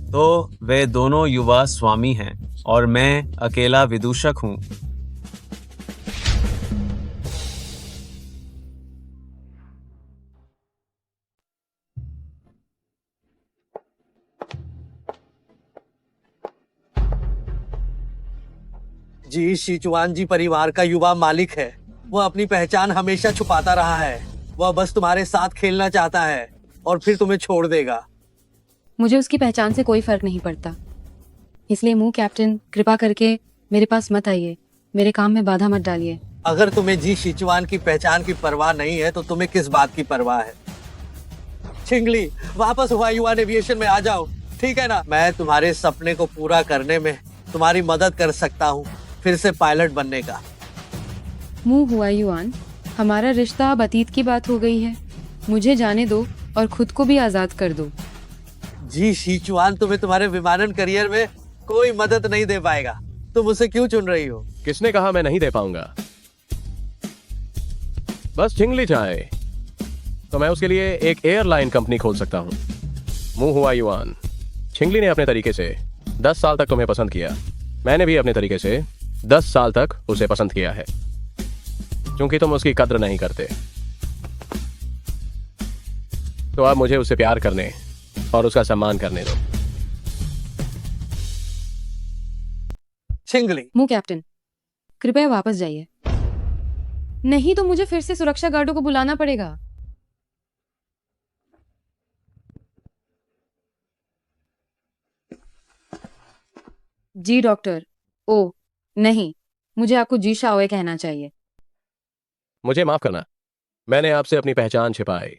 तो वे दोनों युवा स्वामी हैं और मैं अकेला विदूषक हूं। जी शीचुआन जी परिवार का युवा मालिक है। वह अपनी पहचान हमेशा छुपाता रहा है। वह बस तुम्हारे साथ खेलना चाहता है और फिर तुम्हें छोड़ देगा। मुझे उसकी पहचान से कोई फर्क नहीं पड़ता, इसलिए मुंह कैप्टन, कृपा करके मेरे पास मत आइए। मेरे काम में बाधा मत डालिए। अगर तुम्हें जी शिचुआन की पहचान की परवाह नहीं है तो तुम्हें किस बात की परवाह है? छिंगली, वापस हुआयुआन एविएशन में आ जाओ, ठीक है ना? मैं तुम्हारे सपने को पूरा करने में तुम्हारी मदद कर सकता हूँ, फिर से पायलट बनने का। मू हुआयुआन, हमारा रिश्ता अब अतीत की बात हो गई है। मुझे जाने दो और खुद को भी आजाद कर दो। जी शिचुआन तुम्हें तुम्हारे विमानन करियर में कोई मदद नहीं दे पाएगा। तुम उसे क्यों चुन रही हो? किसने कहा मैं नहीं दे पाऊंगा? बस छिंगली चाहे तो मैं उसके लिए एक एयरलाइन कंपनी खोल सकता हूँ। मू हुआयुआन, छिंगली ने अपने तरीके से 10 साल तक तुम्हें पसंद किया। मैंने भी अपने तरीके से 10 साल तक उसे पसंद किया है। क्योंकि तुम उसकी कद्र नहीं करते, तो अब मुझे उसे प्यार करने और उसका सम्मान करने दो। छिंगली। मू कैप्टन, कृपया वापस जाइए, नहीं तो मुझे फिर से सुरक्षा गार्डों को बुलाना पड़ेगा। जी डॉक्टर। ओ नहीं, मुझे आपको जी शाओए कहना चाहिए। मुझे माफ करना, मैंने आपसे अपनी पहचान छिपाई।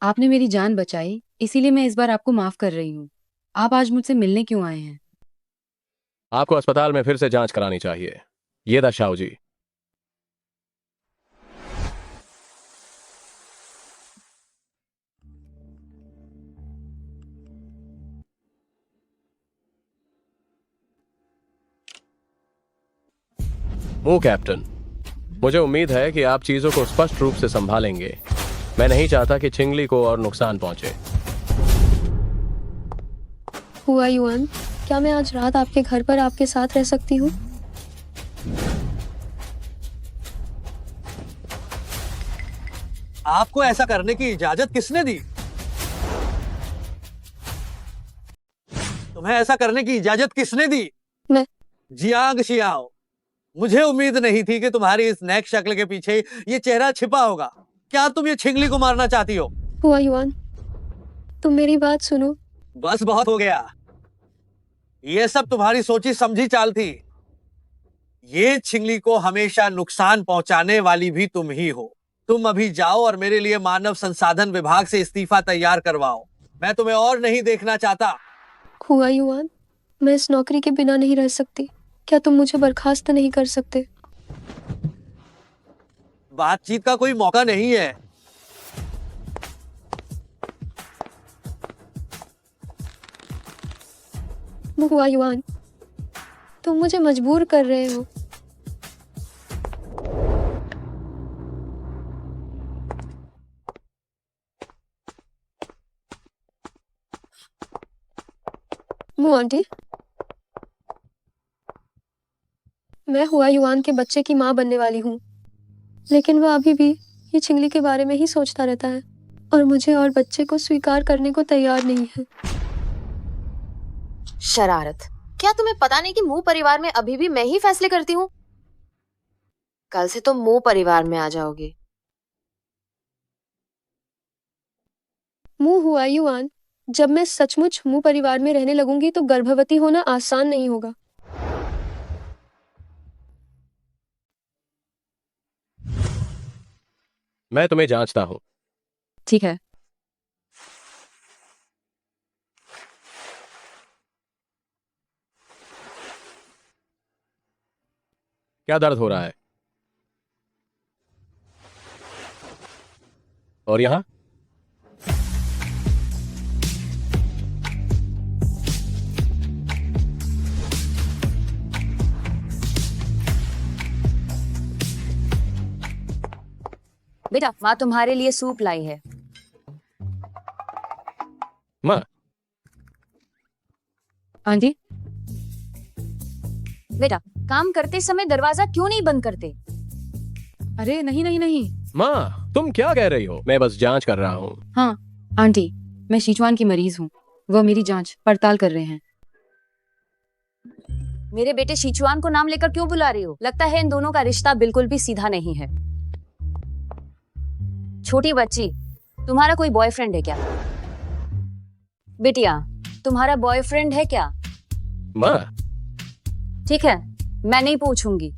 आपने मेरी जान बचाई, इसीलिए मैं इस बार आपको माफ कर रही हूँ। आप आज मुझसे मिलने क्यों आए हैं? आपको अस्पताल में फिर से जांच करानी चाहिए। ये था शाओ जी। मू कैप्टन, मुझे उम्मीद है कि आप चीजों को स्पष्ट रूप से संभालेंगे। मैं नहीं चाहता कि छिंगली को और नुकसान पहुंचे। हुआयुआन, क्या मैं आज रात आपके घर पर आपके साथ रह सकती हूँ? आपको ऐसा करने की इजाजत किसने दी? तुम्हें ऐसा करने की इजाजत किसने दी? मैं। जियांग शियाओ, मुझे उम्मीद नहीं थी कि तुम्हारी इस नेक शक्ल के पीछे ये चेहरा छिपा होगा। क्या तुम ये छिंगली को मारना चाहती हो? हुआयुआन, तुम मेरी बात सुनो। बस बहुत हो गया, ये सब तुम्हारी सोची समझी चाल थी। ये छिंगली को हमेशा नुकसान पहुंचाने वाली भी तुम ही हो। तुम अभी जाओ और मेरे लिए मानव संसाधन विभाग से इस्तीफा तैयार करवाओ। मैं तुम्हें और नहीं देखना चाहता। हुआयुआन, मैं इस नौकरी के बिना नहीं रह सकती। क्या तुम मुझे बर्खास्त नहीं कर सकते? बातचीत का कोई मौका नहीं है। हुआयुआन, तुम मुझे मजबूर कर रहे हो। मु आंटी, मैं हुआयुआन के बच्चे की माँ बनने वाली हूँ, लेकिन वह अभी भी ये छिंगली के बारे में ही सोचता रहता है और मुझे और बच्चे को स्वीकार करने को तैयार नहीं है। शरारत। क्या तुम्हें पता नहीं कि मू परिवार में अभी भी मैं ही फैसले करती हूँ? कल से तुम मू परिवार में आ जाओगे। मू हुआयुआन, जब मैं सचमुच मू परिवार में रहने लगूंगी तो गर्भवती होना आसान नहीं होगा। मैं तुम्हें जांचता हूं। ठीक है। क्या दर्द हो रहा है? और यहां? बेटा, माँ तुम्हारे लिए सूप लाई है। माँ। आंटी। बेटा, काम करते समय दरवाजा क्यों नहीं बंद करते? अरे नहीं नहीं नहीं। माँ, तुम क्या कह रही हो? मैं बस जांच कर रहा हूँ। हाँ आंटी, मैं शिचुआन की मरीज हूँ। वह मेरी जांच पड़ताल कर रहे हैं। मेरे बेटे शिचुआन को नाम लेकर क्यों बुला रही हो? लगता है इन दोनों का रिश्ता बिल्कुल भी सीधा नहीं है। छोटी बच्ची, तुम्हारा कोई बॉयफ्रेंड है क्या? बिटिया, तुम्हारा बॉयफ्रेंड है क्या? माँ। ठीक है, मैं नहीं पूछूंगी।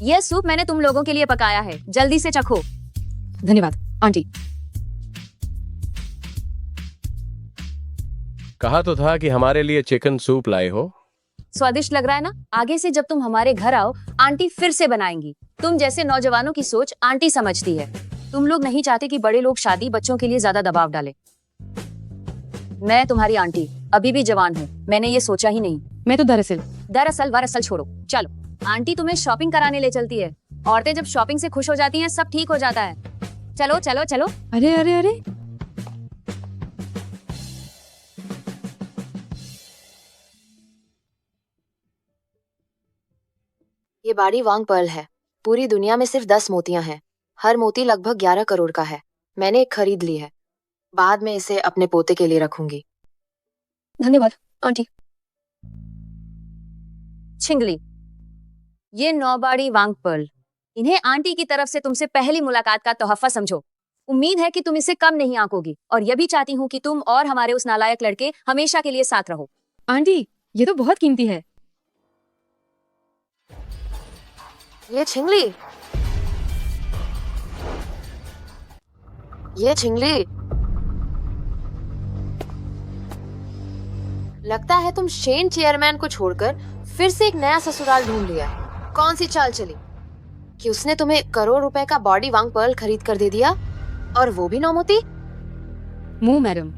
यह सूप मैंने तुम लोगों के लिए पकाया है, जल्दी से चखो। धन्यवाद आंटी। कहा तो था कि हमारे लिए चिकन सूप लाए हो। स्वादिष्ट लग रहा है ना? आगे से जब तुम हमारे घर आओ, आंटी फिर से बनाएंगी। तुम जैसे नौजवानों की सोच आंटी समझती है। तुम लोग नहीं चाहते कि बड़े लोग शादी बच्चों के लिए ज्यादा दबाव डालें। मैं तुम्हारी आंटी अभी भी जवान हूँ, मैंने ये सोचा ही नहीं। मैं तो दरअसल छोड़ो, चलो आंटी तुम्हें शॉपिंग कराने ले चलती है। औरतें जब शॉपिंग से खुश हो जाती हैं, सब ठीक हो जाता है। चलो चलो चलो। अरे अरे अरे, ये बाड़ी वांग पर्ल है। पूरी दुनिया में सिर्फ 10 मोतियां हैं। हर मोती लगभग 11 करोड़ का है। मैंने एक खरीद ली है, बाद में इसे अपने पोते के लिए रखूंगी। धन्यवाद आंटी। छिंगली, ये नौबाड़ी वांग पर्ल, इन्हें आंटी की तरफ से तुमसे पहली मुलाकात का तोहफा समझो। उम्मीद है कि तुम इसे कम नहीं आंकोगी, और यह भी चाहती हूँ कि तुम और हमारे उस नालायक लड़के हमेशा के लिए साथ रहो। आंटी ये तो बहुत कीमती है। ये छिंगली, लगता है तुम शेन चेयरमैन को छोड़कर फिर से एक नया ससुराल ढूंढ लिया है। कौन सी चाल चली कि उसने तुम्हें करोड़ रुपए का बॉडी वांग पर्ल खरीद कर दे दिया, और वो भी नौमोती? मुंह मैडम,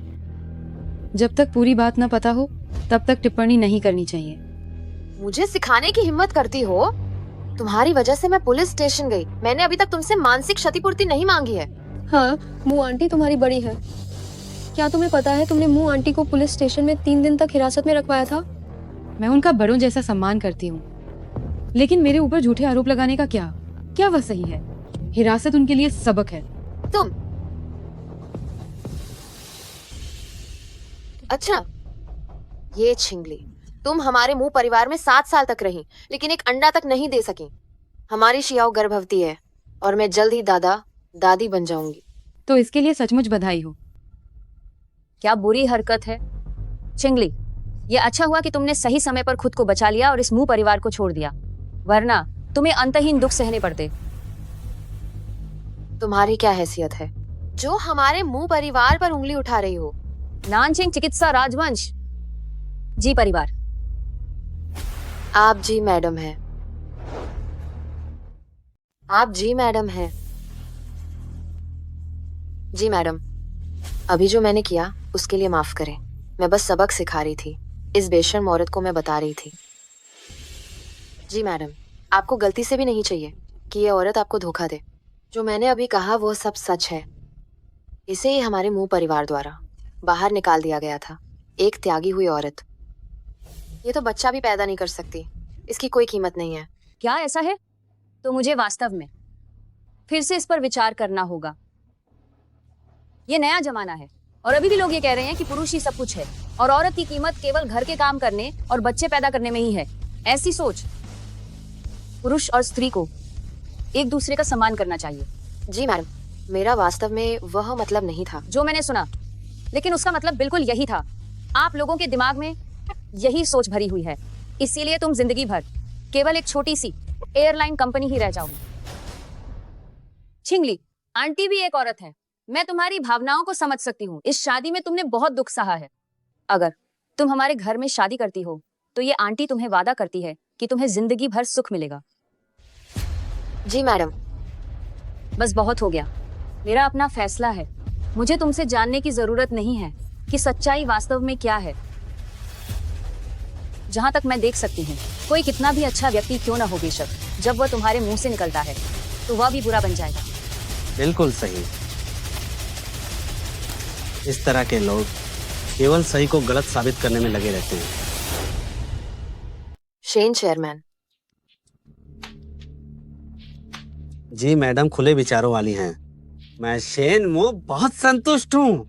जब तक पूरी बात न पता हो तब तक टिप्पणी नहीं करनी चाहिए। मुझे सिखाने की हिम्मत करती हो? तुम्हारी वजह से मैं पुलिस स्टेशन गई। मैंने अभी तक तुमसे मानसिक क्षतिपूर्ति नहीं मांगी है। हाँ, मुँह आंटी तुम्हारी बड़ी है। क्या तुम्हें पता है तुमने मुँह आंटी को पुलिस स्टेशन में 3 दिन तक हिरासत में रखवाया था? मैं उनका बड़ों जैसा सम्मान करती हूँ, लेकिन मेरे ऊपर झूठे आरोप लगाने का क्या वह सही है? हिरासत उनके लिए सबक है। तुम अच्छा, ये छिंगली, तुम हमारे मुंह परिवार में 7 साल तक रही, लेकिन एक अंडा तक नहीं दे सकी। हमारी शियाओ गर्भवती है और मैं जल्द ही दादी बन जाऊंगी। तो इसके लिए सचमुच बधाई हो। क्या बुरी हरकत है छिंगली। ये अच्छा हुआ कि तुमने सही समय पर खुद को बचा लिया और इस मुंह परिवार को छोड़ दिया, वरना तुम्हें अंतहीन दुख सहने पड़ते। तुम्हारी क्या हैसियत है जो हमारे मुंह परिवार पर उंगली उठा रही हो? नानचिंग चिकित्सा राजवंश जी परिवार। आप जी मैडम है। जी मैडम, अभी जो मैंने किया उसके लिए माफ करें। मैं बस सबक सिखा रही थी। इस बेशर्म औरत को मैं बता रही थी। जी मैडम, आपको गलती से भी नहीं चाहिए कि ये औरत आपको धोखा दे। जो मैंने अभी कहा वो सब सच है। इसे ही हमारे मुंह परिवार द्वारा बाहर निकाल दिया गया था। एक त्यागी हुई औरत। ये तो बच्चा भी पैदा नहीं कर सकती। इसकी कोई कीमत नहीं है। क्या ऐसा है? तो मुझे वास्तव में फिर से इस पर विचार करना होगा। ये नया जमाना है और अभी भी लोग ये कह रहे हैं कि पुरुष ही सब कुछ है और औरत की कीमत केवल घर के काम करने और बच्चे पैदा करने में ही है। ऐसी सोच, पुरुष और स्त्री को एक दूसरे का सम्मान करना चाहिए। जी मैडम, मेरा वास्तव में वह मतलब नहीं था जो मैंने सुना, लेकिन उसका मतलब बिल्कुल यही था। आप लोगों के दिमाग में यही सोच भरी हुई है, इसीलिए तुम जिंदगी भर केवल एक छोटी सी एयरलाइन कंपनी ही रह जाओगी। छिंगली, आंटी भी एक औरत है। मैं तुम्हारी भावनाओं को समझ सकती हूँ। इस शादी में तुमने बहुत दुख सहा है। अगर तुम हमारे घर में शादी करती हो तो ये आंटी तुम्हें वादा करती है कि तुम्हें जिंदगी भर सुख मिलेगा। जी मैडम। बस बहुत हो गया। मेरा अपना फैसला है। मुझे तुमसे जानने की जरूरत नहीं है कि सच्चाई वास्तव में क्या है। जहां तक मैं देख सकती हूँ, कोई कितना भी अच्छा व्यक्ति क्यों ना हो बेशक, जब वह तुम्हारे मुंह से निकलता है तो वह भी बुरा बन जाएगा। बिल्कुल सही। इस तरह के लोग केवल सही को गलत साबित करने में लगे रहते हैं। Shane chairman. जी मैडम, खुले विचारों वाली हैं। मैं शेन मो बहुत संतुष्ट हूँ।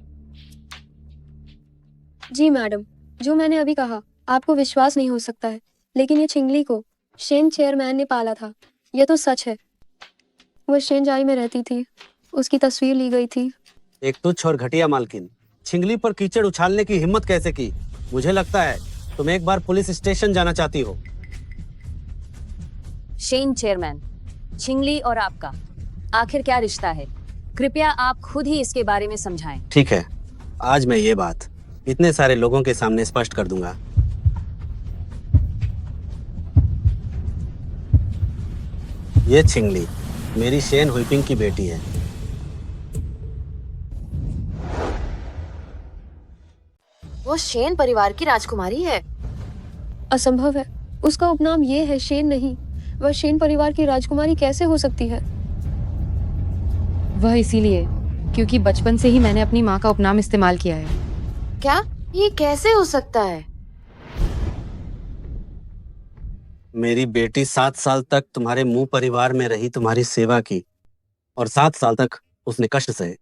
जी मैडम, जो मैंने अभी कहा आपको विश्वास नहीं हो सकता है, लेकिन ये छिंगली को शेन चेयरमैन ने पाला था। यह तो सच है। वह शेनजाई में रहती थी, उसकी तस्वीर ली गई थी। एक तुच्छ और घटिया मालकिन छिंगली पर कीचड़ उछालने की हिम्मत कैसे की? मुझे लगता है तुम एक बार पुलिस स्टेशन जाना चाहती हो। शेन चेयरमैन, छिंगली और आपका आखिर क्या रिश्ता है? कृपया आप खुद ही इसके बारे में समझाएं। ठीक है, आज मैं ये बात इतने सारे लोगों के सामने स्पष्ट कर दूंगा। ये छिंगली मेरी शेन हुइपिंग की बेटी है। वो शेन परिवार की राजकुमारी है। असंभव है, उसका उपनाम ये है, शेन नहीं। वह शेन परिवार की राजकुमारी कैसे हो सकती है? वह इसीलिए क्योंकि बचपन से ही मैंने अपनी माँ का उपनाम इस्तेमाल किया है। क्या ये कैसे हो सकता है? मेरी बेटी 7 साल तक तुम्हारे मुंह परिवार में रही, तुम्हारी सेवा की, और 7 साल तक उसने कष्ट सहे।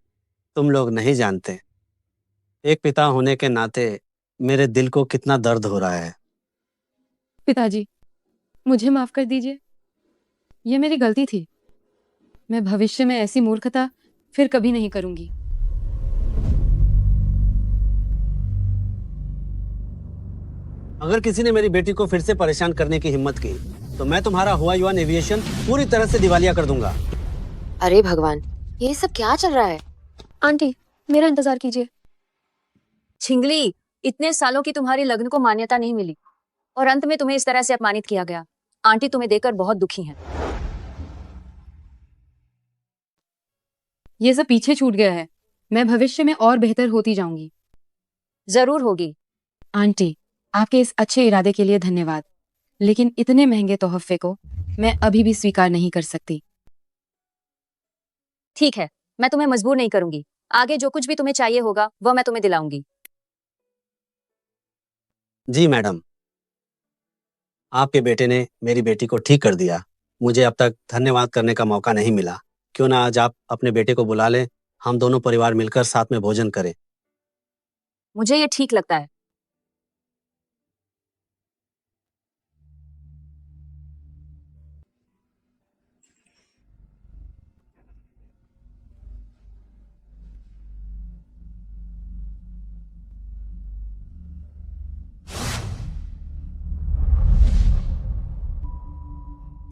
तुम लोग नहीं जानते एक पिता होने के नाते मेरे दिल को कितना दर्द हो रहा है। पिताजी, मुझे माफ कर दीजिए, यह मेरी गलती थी। मैं भविष्य में ऐसी मूर्खता फिर कभी नहीं करूंगी। अगर किसी ने मेरी बेटी को फिर से परेशान करने की हिम्मत की तो मैं तुम्हारा हुआयुआन एविएशन पूरी तरह से दिवालिया कर दूंगा। अरे भगवान, ये सब क्या चल रहा है? आंटी, मेरा इंतजार कीजिए। छिंगली, इतने सालों की तुम्हारी लगन को मान्यता नहीं मिली और अंत में तुम्हें इस तरह से अपमानित किया गया। आंटी तुम्हें देखकर बहुत दुखी हैं। ये सब पीछे छूट गया है। मैं भविष्य में और बेहतर होती जाऊंगी। जरूर होगी। आंटी, आपके इस अच्छे इरादे के लिए धन्यवाद, लेकिन इतने महंगे तोहफे को मैं अभी भी स्वीकार नहीं कर सकती। ठीक है, मैं तुम्हें मजबूर नहीं करूंगी। आगे जो कुछ भी तुम्हें चाहिए होगा वह मैं तुम्हें दिलाऊंगी। जी मैडम, आपके बेटे ने मेरी बेटी को ठीक कर दिया। मुझे अब तक धन्यवाद करने का मौका नहीं मिला। क्यों ना आज आप अपने बेटे को बुला लें, हम दोनों परिवार मिलकर साथ में भोजन करें। मुझे ये ठीक लगता है।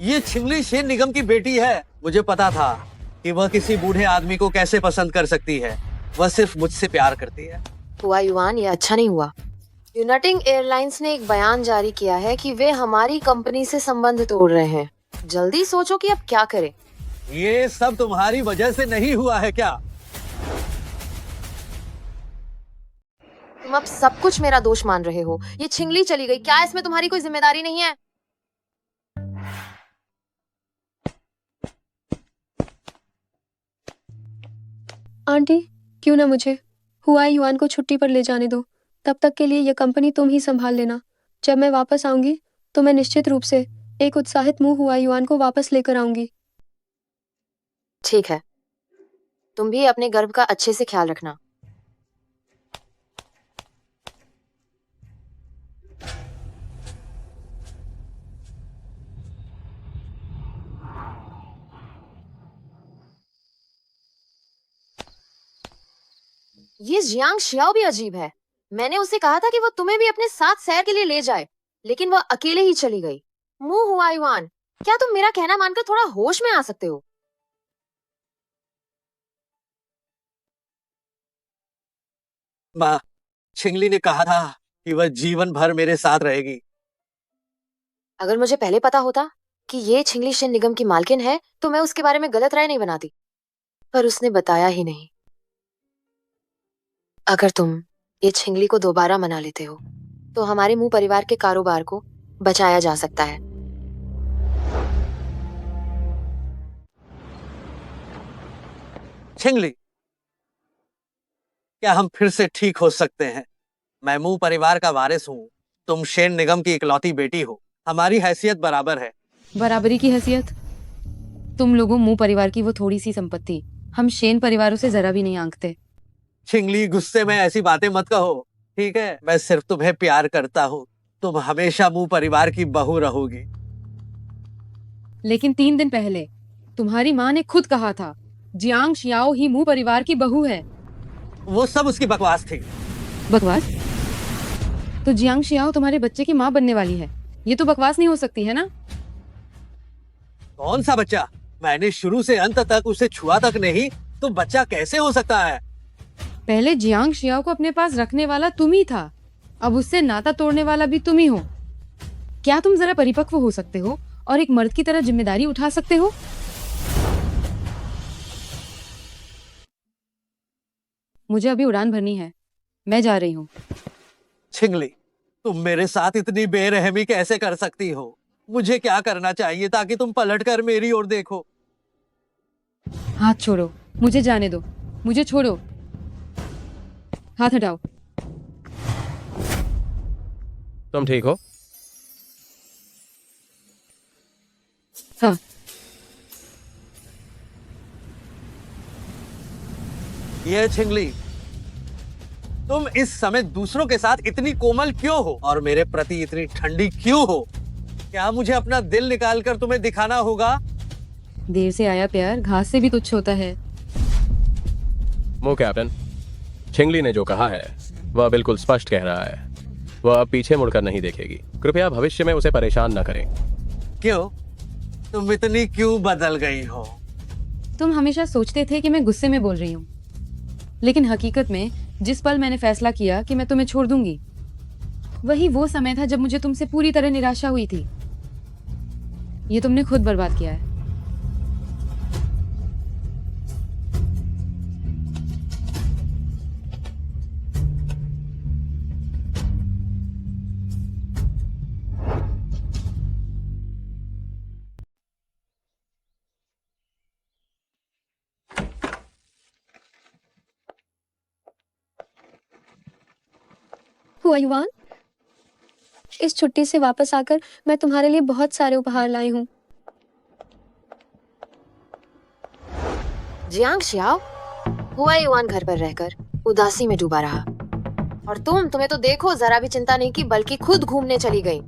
ये छिंगली शेन निगम की बेटी है। मुझे पता था कि वह किसी बूढ़े आदमी को कैसे पसंद कर सकती है। वह सिर्फ मुझसे प्यार करती है। हुआयुआन, ये अच्छा नहीं हुआ। यूनाइटिंग एयरलाइंस ने एक बयान जारी किया है कि वे हमारी कंपनी से संबंध तोड़ रहे हैं। जल्दी सोचो कि अब क्या करें। ये सब तुम्हारी वजह से नहीं हुआ है क्या? तुम अब सब कुछ मेरा दोष मान रहे हो। ये छिंगली चली गई, क्या इसमें तुम्हारी कोई जिम्मेदारी नहीं है? आंटी, क्यों ना मुझे हुआयुआन को छुट्टी पर ले जाने दो। तब तक के लिए यह कंपनी तुम ही संभाल लेना। जब मैं वापस आऊंगी तो मैं निश्चित रूप से एक उत्साहित मुंह हुआयुआन को वापस लेकर आऊंगी। ठीक है, तुम भी अपने गर्भ का अच्छे से ख्याल रखना। ये जियांग शियाओ भी अजीब है। मैंने उसे कहा था कि वो तुम्हें भी अपने साथ सैर के लिए ले जाए, लेकिन वह अकेले ही चली गई। मुंह हुआयुआन, क्या तुम मेरा कहना मानकर थोड़ा होश में आ सकते हो? माँ, छिंगली ने कहा था कि वह जीवन भर मेरे साथ रहेगी। अगर मुझे पहले पता होता कि ये छिंगली शेन निगम की मालकिन है तो मैं उसके बारे में गलत राय नहीं बनाती, पर उसने बताया ही नहीं। अगर तुम ये छिंगली को दोबारा मना लेते हो तो हमारे मुंह परिवार के कारोबार को बचाया जा सकता है। छिंगली, क्या हम फिर से ठीक हो सकते हैं? मैं मुंह परिवार का वारिस हूँ, तुम शेन निगम की इकलौती बेटी हो। हमारी हैसियत बराबर है। बराबरी की हैसियत? तुम लोगों मुंह परिवार की वो थोड़ी सी संपत्ति हम शेन परिवारों से जरा भी नहीं आंकते। छिंगली, गुस्से में ऐसी बातें मत कहो, ठीक है? मैं सिर्फ तुम्हें प्यार करता हूँ। तुम हमेशा मुंह परिवार की बहू रहोगी। लेकिन 3 दिन पहले तुम्हारी माँ ने खुद कहा था जियांग शियाओ ही मुंह परिवार की बहू है। वो सब उसकी बकवास थी। बकवास? तो जियांग शियाओ तुम्हारे बच्चे की माँ बनने वाली है। ये तो बकवास नहीं हो सकती है ना? कौन सा बच्चा? मैंने शुरू से अंत तक उसे छुआ तक नहीं, तो बच्चा कैसे हो सकता है? पहले जियांग शियाओ को अपने पास रखने वाला तुम ही था, अब उससे नाता तोड़ने वाला भी तुम ही हो। क्या तुम जरा परिपक्व हो सकते हो और एक मर्द की तरह जिम्मेदारी उठा सकते हो? मुझे अभी उड़ान भरनी है, मैं जा रही हूँ। छिंगली, तुम मेरे साथ इतनी बेरहमी कैसे कर सकती हो? मुझे क्या करना चाहिए ताकि तुम पलटकर मेरी ओर देखो? हाथ छोड़ो, मुझे जाने दो, मुझे छोड़ो, हाथ हटाओ। तुम ठीक हो? हाँ। ये छिंगली, तुम इस समय दूसरों के साथ इतनी कोमल क्यों हो और मेरे प्रति इतनी ठंडी क्यों हो? क्या मुझे अपना दिल निकालकर तुम्हें दिखाना होगा? देर से आया प्यार घास से भी तुच्छ होता है। मू कैप्टन, छिंगली ने जो कहा है वह बिल्कुल स्पष्ट कह रहा है। वह अब पीछे मुड़कर नहीं देखेगी। कृपया भविष्य में उसे परेशान न करें। क्यों? तुम इतनी क्यों बदल गई हो? तुम हमेशा सोचते थे कि मैं गुस्से में बोल रही हूँ, लेकिन हकीकत में जिस पल मैंने फैसला किया कि मैं तुम्हें छोड़ दूंगी, वही वो समय था जब मुझे तुमसे पूरी तरह निराशा हुई थी। ये तुमने खुद बर्बाद किया है। हुआ युवान, इस छुट्टी से वापस आकर मैं तुम्हारे लिए बहुत सारे उपहार लाई हूँ। जियांग शियाओ, हुआ युवान घर पर रहकर उदासी में डूबा रहा, और तुम्हें तो देखो जरा भी चिंता नहीं की, बल्कि खुद घूमने चली गई।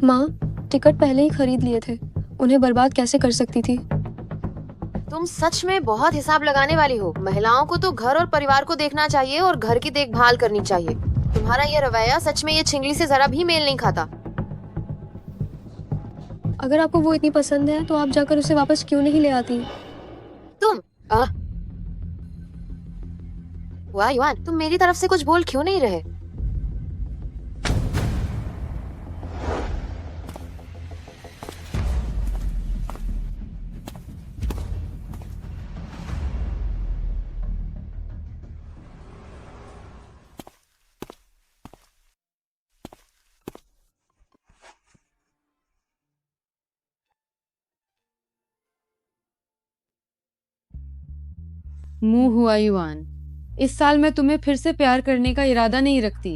माँ, टिकट पहले ही खरीद लिए थे, उन्हें बर्बाद कैसे कर सकती थी? तुम सच में बहुत हिसाब लगाने वाली हो। महिलाओं को तो घर और परिवार को देखना चाहिए और घर की देखभाल करनी चाहिए। तुम्हारा ये रवैया सच में ये छिंगली से जरा भी मेल नहीं खाता। अगर आपको वो इतनी पसंद है तो आप जाकर उसे वापस क्यों नहीं ले आती? हुआ युवान, तुम मेरी तरफ से कुछ बोल क्यों नहीं रहे? मुंह हुआ युवान, इस साल मैं तुम्हें फिर से प्यार करने का इरादा नहीं रखती।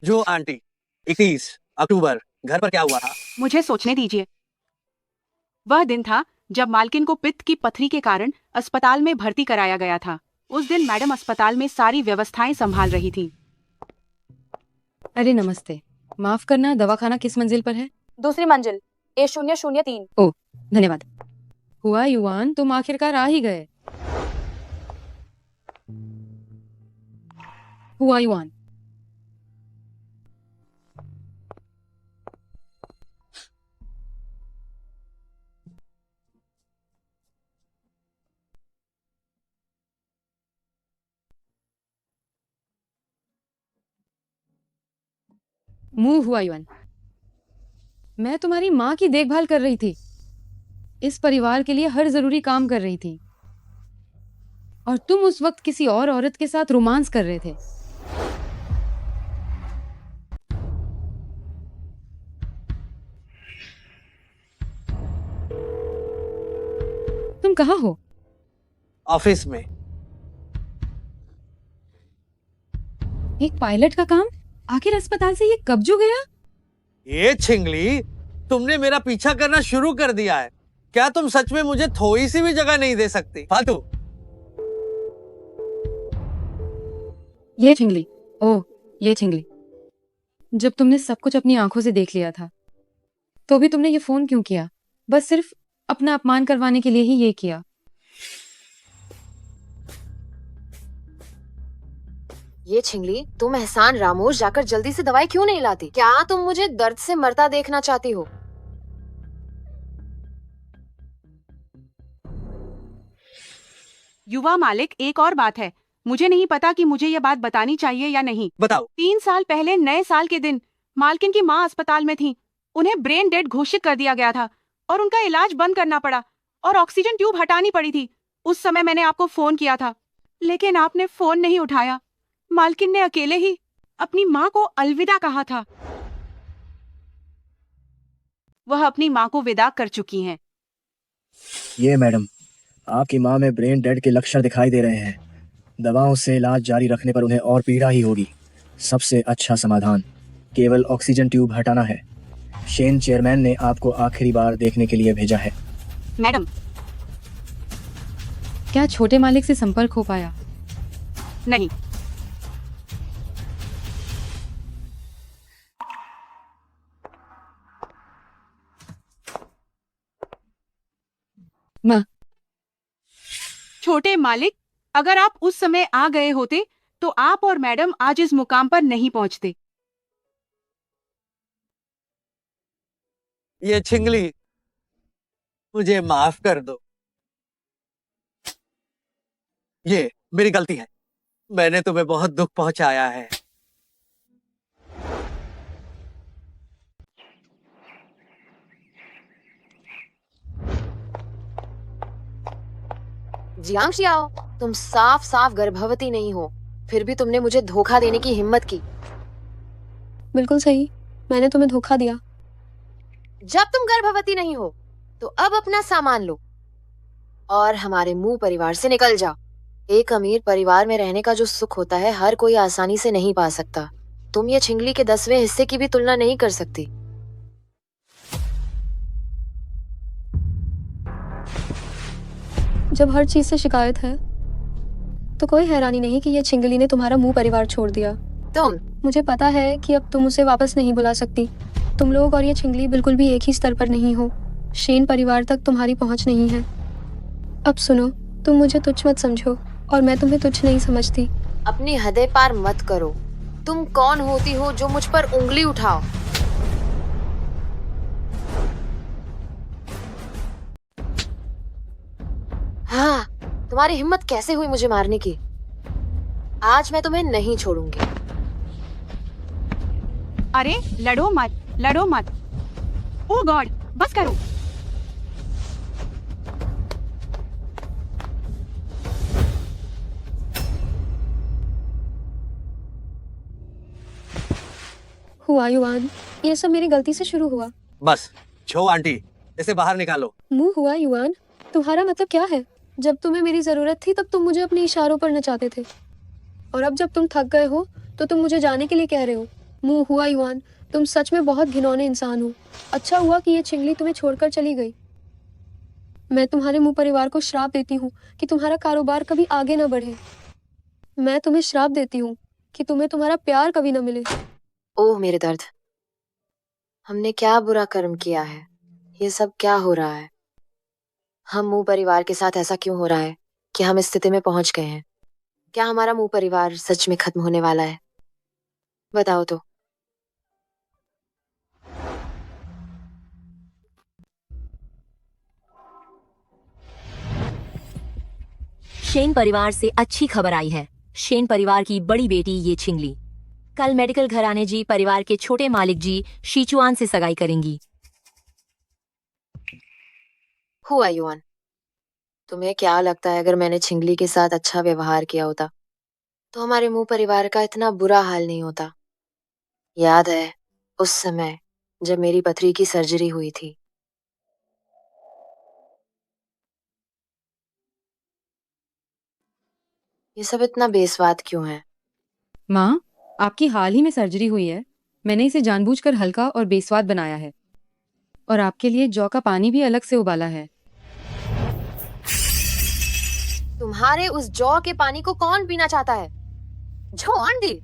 जो आंटी, 31 अक्टूबर घर पर क्या हुआ था? मुझे सोचने दीजिए। वह दिन था जब मालकिन को पित्त की पथरी के कारण अस्पताल में भर्ती कराया गया था। उस दिन मैडम अस्पताल में सारी व्यवस्थाएं संभाल रही थी। अरे नमस्ते, माफ करना, दवाखाना किस मंजिल पर है? दूसरी मंजिल, A003। ओह, धन्यवाद। हुआ युवान, तुम आखिरकार आ ही गए। हुआ युवान, मुंह हुआ युवान, मैं तुम्हारी माँ की देखभाल कर रही थी, इस परिवार के लिए हर जरूरी काम कर रही थी, और तुम उस वक्त किसी और औरत के साथ रोमांस कर रहे थे। तुम कहाँ हो? ऑफिस में। एक पायलट का काम आखिर अस्पताल से ये कब जो गया? ये छिंगली, तुमने मेरा पीछा करना शुरू कर दिया है। क्या तुम सच में मुझे थोड़ी सी भी जगह नहीं दे सकती? फालतू। ये छिंगली, ओह ये छिंगली, जब तुमने सब कुछ अपनी आंखों से देख लिया था तो भी तुमने ये फोन क्यों किया? बस सिर्फ अपना अपमान करवाने के लिए ही ये किया। ये छिंगली, तुम एहसान रामोश जाकर जल्दी से दवाई क्यों नहीं लाती? क्या तुम मुझे दर्द से मरता देखना चाहती हो? युवा मालिक, एक और बात है। मुझे नहीं पता कि मुझे ये बात बतानी चाहिए या नहीं। बताओ। 3 साल पहले नए साल के दिन मालकिन की माँ अस्पताल में थी। उन्हें ब्रेन डेड घोषित कर दिया गया था और उनका इलाज बंद करना पड़ा और ऑक्सीजन ट्यूब हटानी पड़ी थी। उस समय मैंने आपको फोन किया था, लेकिन आपने फोन नहीं उठाया। मालकिन ने अकेले ही अपनी माँ को अलविदा कहा था। वह अपनी माँ को विदा कर चुकी हैं। ये मैडम, आपकी माँ में ब्रेन डेड के लक्षण दिखाई दे रहे हैं। दवाओं से इलाज जारी रखने पर उन्हें और पीड़ा ही होगी। सबसे अच्छा समाधान केवल ऑक्सीजन ट्यूब हटाना है। शेन चेयरमैन ने आपको आखिरी बार देखने के लिए भेजा है। मैडम, क्या छोटे मालिक से संपर्क हो पाया? नहीं। माँ, छोटे मालिक, अगर आप उस समय आ गए होते तो आप और मैडम आज इस मुकाम पर नहीं पहुंचते। ये छिंगली, मुझे माफ कर दो। ये मेरी गलती है। मैंने तुम्हें बहुत दुख पहुंचाया है। जियांग शियाओ, तुम साफ साफ गर्भवती नहीं हो, फिर भी तुमने मुझे धोखा देने की हिम्मत की। बिल्कुल सही, मैंने तुम्हें धोखा दिया। जब तुम गर्भवती नहीं हो तो अब अपना सामान लो और हमारे मुंह परिवार से निकल जाओ। एक अमीर परिवार में रहने का जो सुख होता है हर कोई आसानी से नहीं पा सकता। तुम ये छिंगली के 10वें हिस्से की भी तुलना नहीं कर सकती। जब हर चीज से शिकायत है तो कोई हैरानी नहीं कि ये छिंगली ने तुम्हारा मुंह परिवार छोड़ दिया। मुझे पता है कि अब तुम उसे वापस नहीं बुला सकती। तुम लोग और ये छिंगली बिल्कुल भी एक ही स्तर पर नहीं हो। शेन परिवार तक तुम्हारी पहुंच नहीं है। अब सुनो, तुम मुझे तुच्छ मत समझो और मैं तुम्हें तुच्छ नहीं समझती। अपनी हदें पार मत करो। तुम कौन होती हो जो मुझ पर उंगली उठाओ? हाँ, तुम्हारी हिम्मत कैसे हुई मुझे मारने की? आज मैं तुम्हें नहीं छोड़ूंगी। अरे लड़ो मत, लड़ो मत। ओह गॉड, बस करो। हुआ युवान, ये सब मेरी गलती से शुरू हुआ। बस छो आंटी, इसे बाहर निकालो। मुंह हुआ युवान, तुम्हारा मतलब क्या है? जब तुम्हें मेरी जरूरत थी तब तुम मुझे अपने इशारों पर नचाते थे, और अब जब तुम थक गए हो तो तुम मुझे जाने के लिए कह रहे हो। मुंह हुआ युवान, तुम सच में बहुत घिनौने इंसान हो। अच्छा हुआ कि ये छिंगली तुम्हें छोड़कर चली गई। मैं तुम्हारे मुंह परिवार को श्राप देती हूँ कि तुम्हारा कारोबार कभी आगे न बढ़े। मैं तुम्हें श्राप देती हूँ कि तुम्हें तुम्हारा प्यार कभी न मिले। ओह मेरे दर्द, हमने क्या बुरा कर्म किया है? ये सब क्या हो रहा है? हम मुंह परिवार के साथ ऐसा क्यों हो रहा है कि हम इस स्थिति में पहुंच गए हैं? क्या हमारा मुंह परिवार सच में खत्म होने वाला है? बताओ तो। शेन परिवार से अच्छी खबर आई है। शेन परिवार की बड़ी बेटी ये छिंगली कल मेडिकल घराने जी परिवार के छोटे मालिक जी शीचुआन से सगाई करेंगी। हुआ युआन, तुम्हें क्या लगता है अगर मैंने छिंगली के साथ अच्छा व्यवहार किया होता तो हमारे मुंह परिवार का इतना बुरा हाल नहीं होता? याद है उस समय जब मेरी पथरी की सर्जरी हुई थी? ये सब इतना बेस्वाद क्यों है? माँ, आपकी हाल ही में सर्जरी हुई है। मैंने इसे जानबूझकर हल्का और बेस्वाद बनाया है और आपके लिए जौ का पानी भी अलग से उबाला है। तुम्हारे उस जौ के पानी को कौन पीना चाहता है? जो आंटी,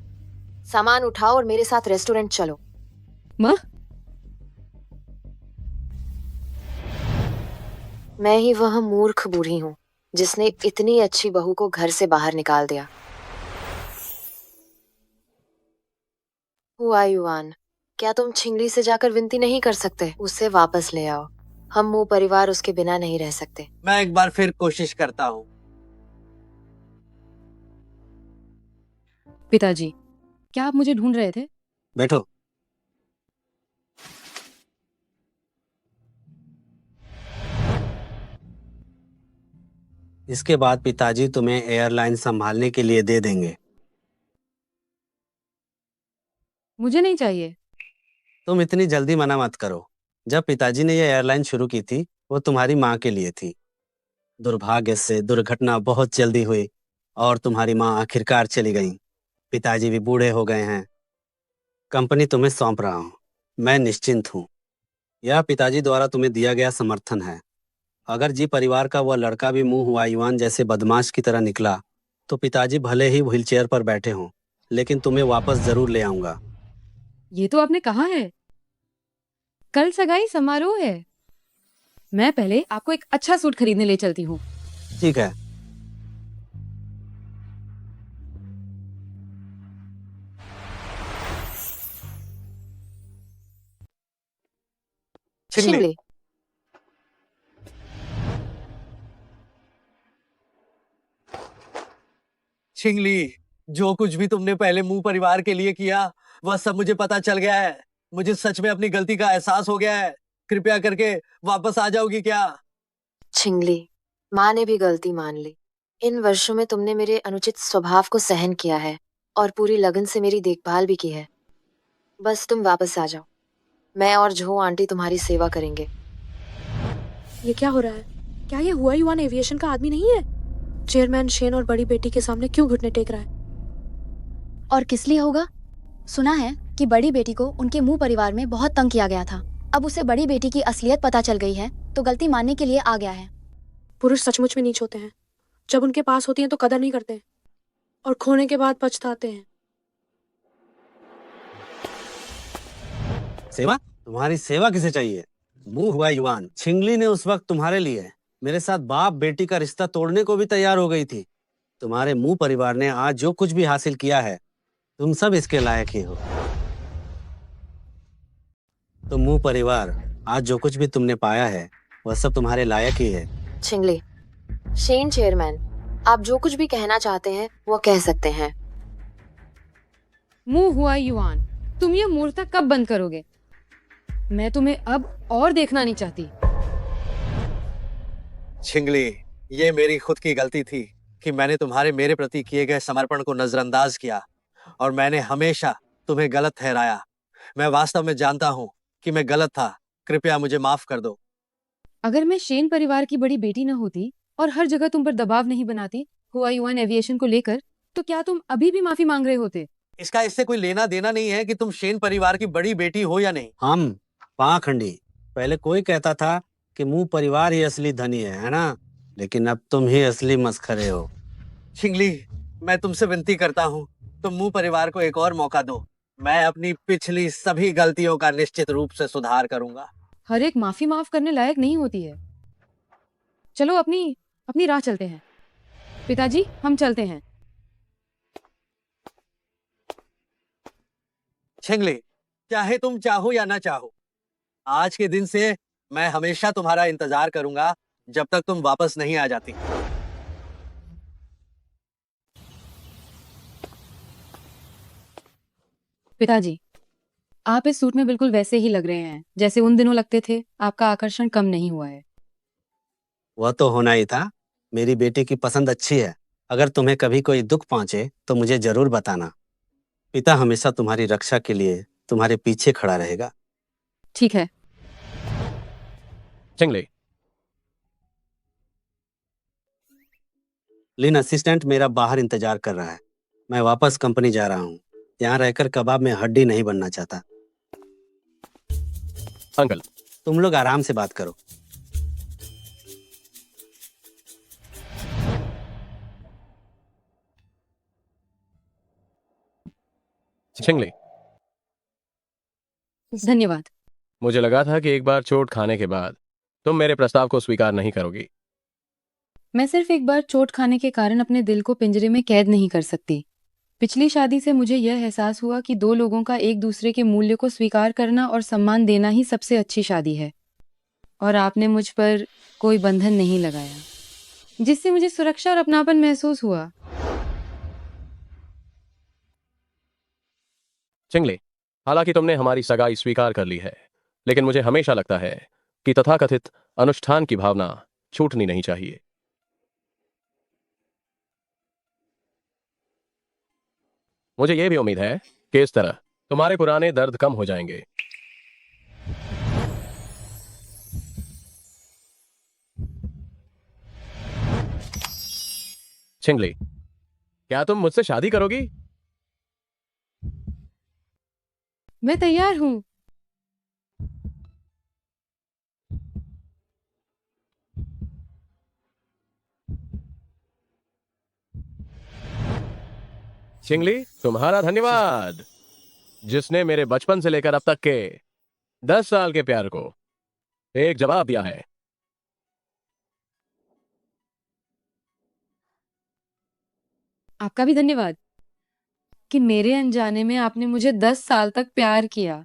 सामान उठाओ और मेरे साथ रेस्टोरेंट चलो। माँ, मैं ही वह मूर्ख बूढ़ी हूँ जिसने इतनी अच्छी बहू को घर से बाहर निकाल दिया। हुआ युवान, क्या तुम छिंगली से जाकर विनती नहीं कर सकते? उसे वापस ले आओ। हम मुंह परिवार उसके बिना नहीं रह सकते। मैं एक बार फिर कोशिश करता हूँ। पिताजी, क्या आप मुझे ढूंढ रहे थे? बैठो। इसके बाद पिताजी तुम्हें एयरलाइन संभालने के लिए दे देंगे। मुझे नहीं चाहिए। तुम इतनी जल्दी मना मत करो। जब पिताजी ने यह एयरलाइन शुरू की थी वो तुम्हारी माँ के लिए थी। दुर्भाग्य से दुर्घटना बहुत जल्दी हुई और तुम्हारी माँ आखिरकार चली गई। पिताजी भी बूढ़े हो गए हैं। कंपनी तुम्हें सौंप रहा हूँ। मैं निश्चिंत हूँ। यह पिताजी द्वारा तुम्हें दिया गया समर्थन है। अगर जी परिवार का वह लड़का भी मुंह हुआ युवान जैसे बदमाश की तरह निकला तो पिताजी भले ही व्हीलचेयर पर बैठे हों, लेकिन तुम्हें वापस जरूर ले आऊंगा। ये तो आपने कहा है। कल सगाई समारोह है। मैं पहले आपको एक अच्छा सूट खरीदने ले चलती हूँ। ठीक है। छिंगली, छिंगली, जो कुछ भी तुमने पहले मुंह परिवार के लिए किया वह सब मुझे पता चल गया है। मुझे सच में अपनी गलती का एहसास हो गया है। कृपया करके वापस आ जाओगी क्या? छिंगली, माँ ने भी गलती मान ली। इन वर्षों में तुमने मेरे अनुचित स्वभाव को सहन किया है और पूरी लगन से मेरी देखभाल भी की है। बस तुम वापस आ जाओ। मैं और जो आंटी तुम्हारी सेवा करेंगे। ये क्या हो रहा है? क्या ये हुआ युवान एविएशन का आदमी नहीं है? चेयरमैन शेन और बड़ी बेटी के सामने क्यों घुटने टेक रहा है? और किस लिए होगा? सुना है कि बड़ी बेटी को उनके मुंह परिवार में बहुत तंग किया गया था। अब उसे बड़ी बेटी की असलियत पता चल गई है तो गलती मानने के लिए आ गया है। पुरुष सचमुच में नीच होते हैं। जब उनके पास होती हैं तो कदर नहीं करते और खोने के बाद पछताते हैं। सेवा? तुम्हारी सेवा किसे चाहिए? मुंह हुआ युवान, छिंगली ने उस वक्त तुम्हारे लिए मेरे साथ बाप बेटी का रिश्ता तोड़ने को भी तैयार हो गई थी। तुम्हारे मुंह परिवार ने आज जो कुछ भी हासिल किया है तुम सब इसके लायक ही हो। तो मुंह परिवार, आज जो कुछ भी तुमने पाया है वह सब तुम्हारे लायक ही है। छिंगली, शेन चेयरमैन, आप जो कुछ भी कहना चाहते हैं वो कह सकते हैं। मुंह हुआ युवान, तुम ये मूर्खता कब बंद करोगे? मैं तुम्हें अब और देखना नहीं चाहती। छिंगली, ये मेरी खुद की गलती थी कि मैंने तुम्हारे मेरे प्रति किए गए समर्पण को नजरअंदाज किया और मैंने हमेशा तुम्हें गलत ठहराया। मैं वास्तव में जानता हूँ कि मैं गलत था। कृपया मुझे माफ कर दो। अगर मैं शेन परिवार की बड़ी बेटी न होती और हर जगह तुम पर दबाव नहीं बनाती हुआ युवान एविएशन को लेकर, तो क्या तुम अभी भी माफी मांग रहे होते? इसका इससे कोई लेना देना नहीं है कि तुम शेन परिवार की बड़ी बेटी हो या नहीं। हम पाखंडी। पहले कोई कहता था कि मुंह परिवार ही असली धनी है ना? लेकिन अब तुम ही असली मस्खरे हो। छिंगली, मैं तुमसे विनती करता हूँ, तुम मुंह परिवार को एक और मौका दो। मैं अपनी पिछली सभी गलतियों का निश्चित रूप से सुधार करूंगा। हर एक माफी माफ करने लायक नहीं होती है। चलो अपनी अपनी राह चलते हैं। पिताजी, हम चलते हैं। छिंगली, चाहे तुम चाहो या ना चाहो, आज के दिन से मैं हमेशा तुम्हारा इंतजार करूंगा जब तक तुम वापस नहीं आ जाती। पिताजी, आप इस सूट में बिल्कुल वैसे ही लग रहे हैं जैसे उन दिनों लगते थे। आपका आकर्षण कम नहीं हुआ है। वह तो होना ही था। मेरी बेटी की पसंद अच्छी है। अगर तुम्हें कभी कोई दुख पहुंचे तो मुझे जरूर बताना। पिता हमेशा तुम्हारी रक्षा के लिए तुम्हारे पीछे खड़ा रहेगा। ठीक है। चिंगली, लिन असिस्टेंट मेरा बाहर इंतजार कर रहा है। मैं वापस कंपनी जा रहा हूँ। यहाँ रहकर कबाब में हड्डी नहीं बनना चाहता। अंकल, तुम लोग आराम से बात करो। छिंगली, धन्यवाद। मुझे लगा था कि एक बार चोट खाने के बाद तुम मेरे प्रस्ताव को स्वीकार नहीं करोगी। मैं सिर्फ एक बार चोट खाने के कारण अपने दिल को पिंजरे में कैद नहीं कर सकती। पिछली शादी से मुझे यह एहसास हुआ कि दो लोगों का एक दूसरे के मूल्य को स्वीकार करना और सम्मान देना ही सबसे अच्छी शादी है। और आपने मुझ पर कोई बंधन नहीं लगाया, जिससे मुझे सुरक्षा और अपनापन महसूस हुआ। चिंगली, हालांकि तुमने हमारी सगाई स्वीकार कर ली है, लेकिन मुझे हमेशा लगता है कि तथाकथित अनुष्ठान की भावना छूटनी नहीं चाहिए। मुझे यह भी उम्मीद है कि इस तरह तुम्हारे पुराने दर्द कम हो जाएंगे। चिंगली, क्या तुम मुझसे शादी करोगी? मैं तैयार हूँ। चिंगली, तुम्हारा धन्यवाद, जिसने मेरे बचपन से लेकर अब तक के 10 साल के प्यार को एक जवाब दिया है। आपका भी धन्यवाद कि मेरे अनजाने में आपने मुझे 10 साल तक प्यार किया।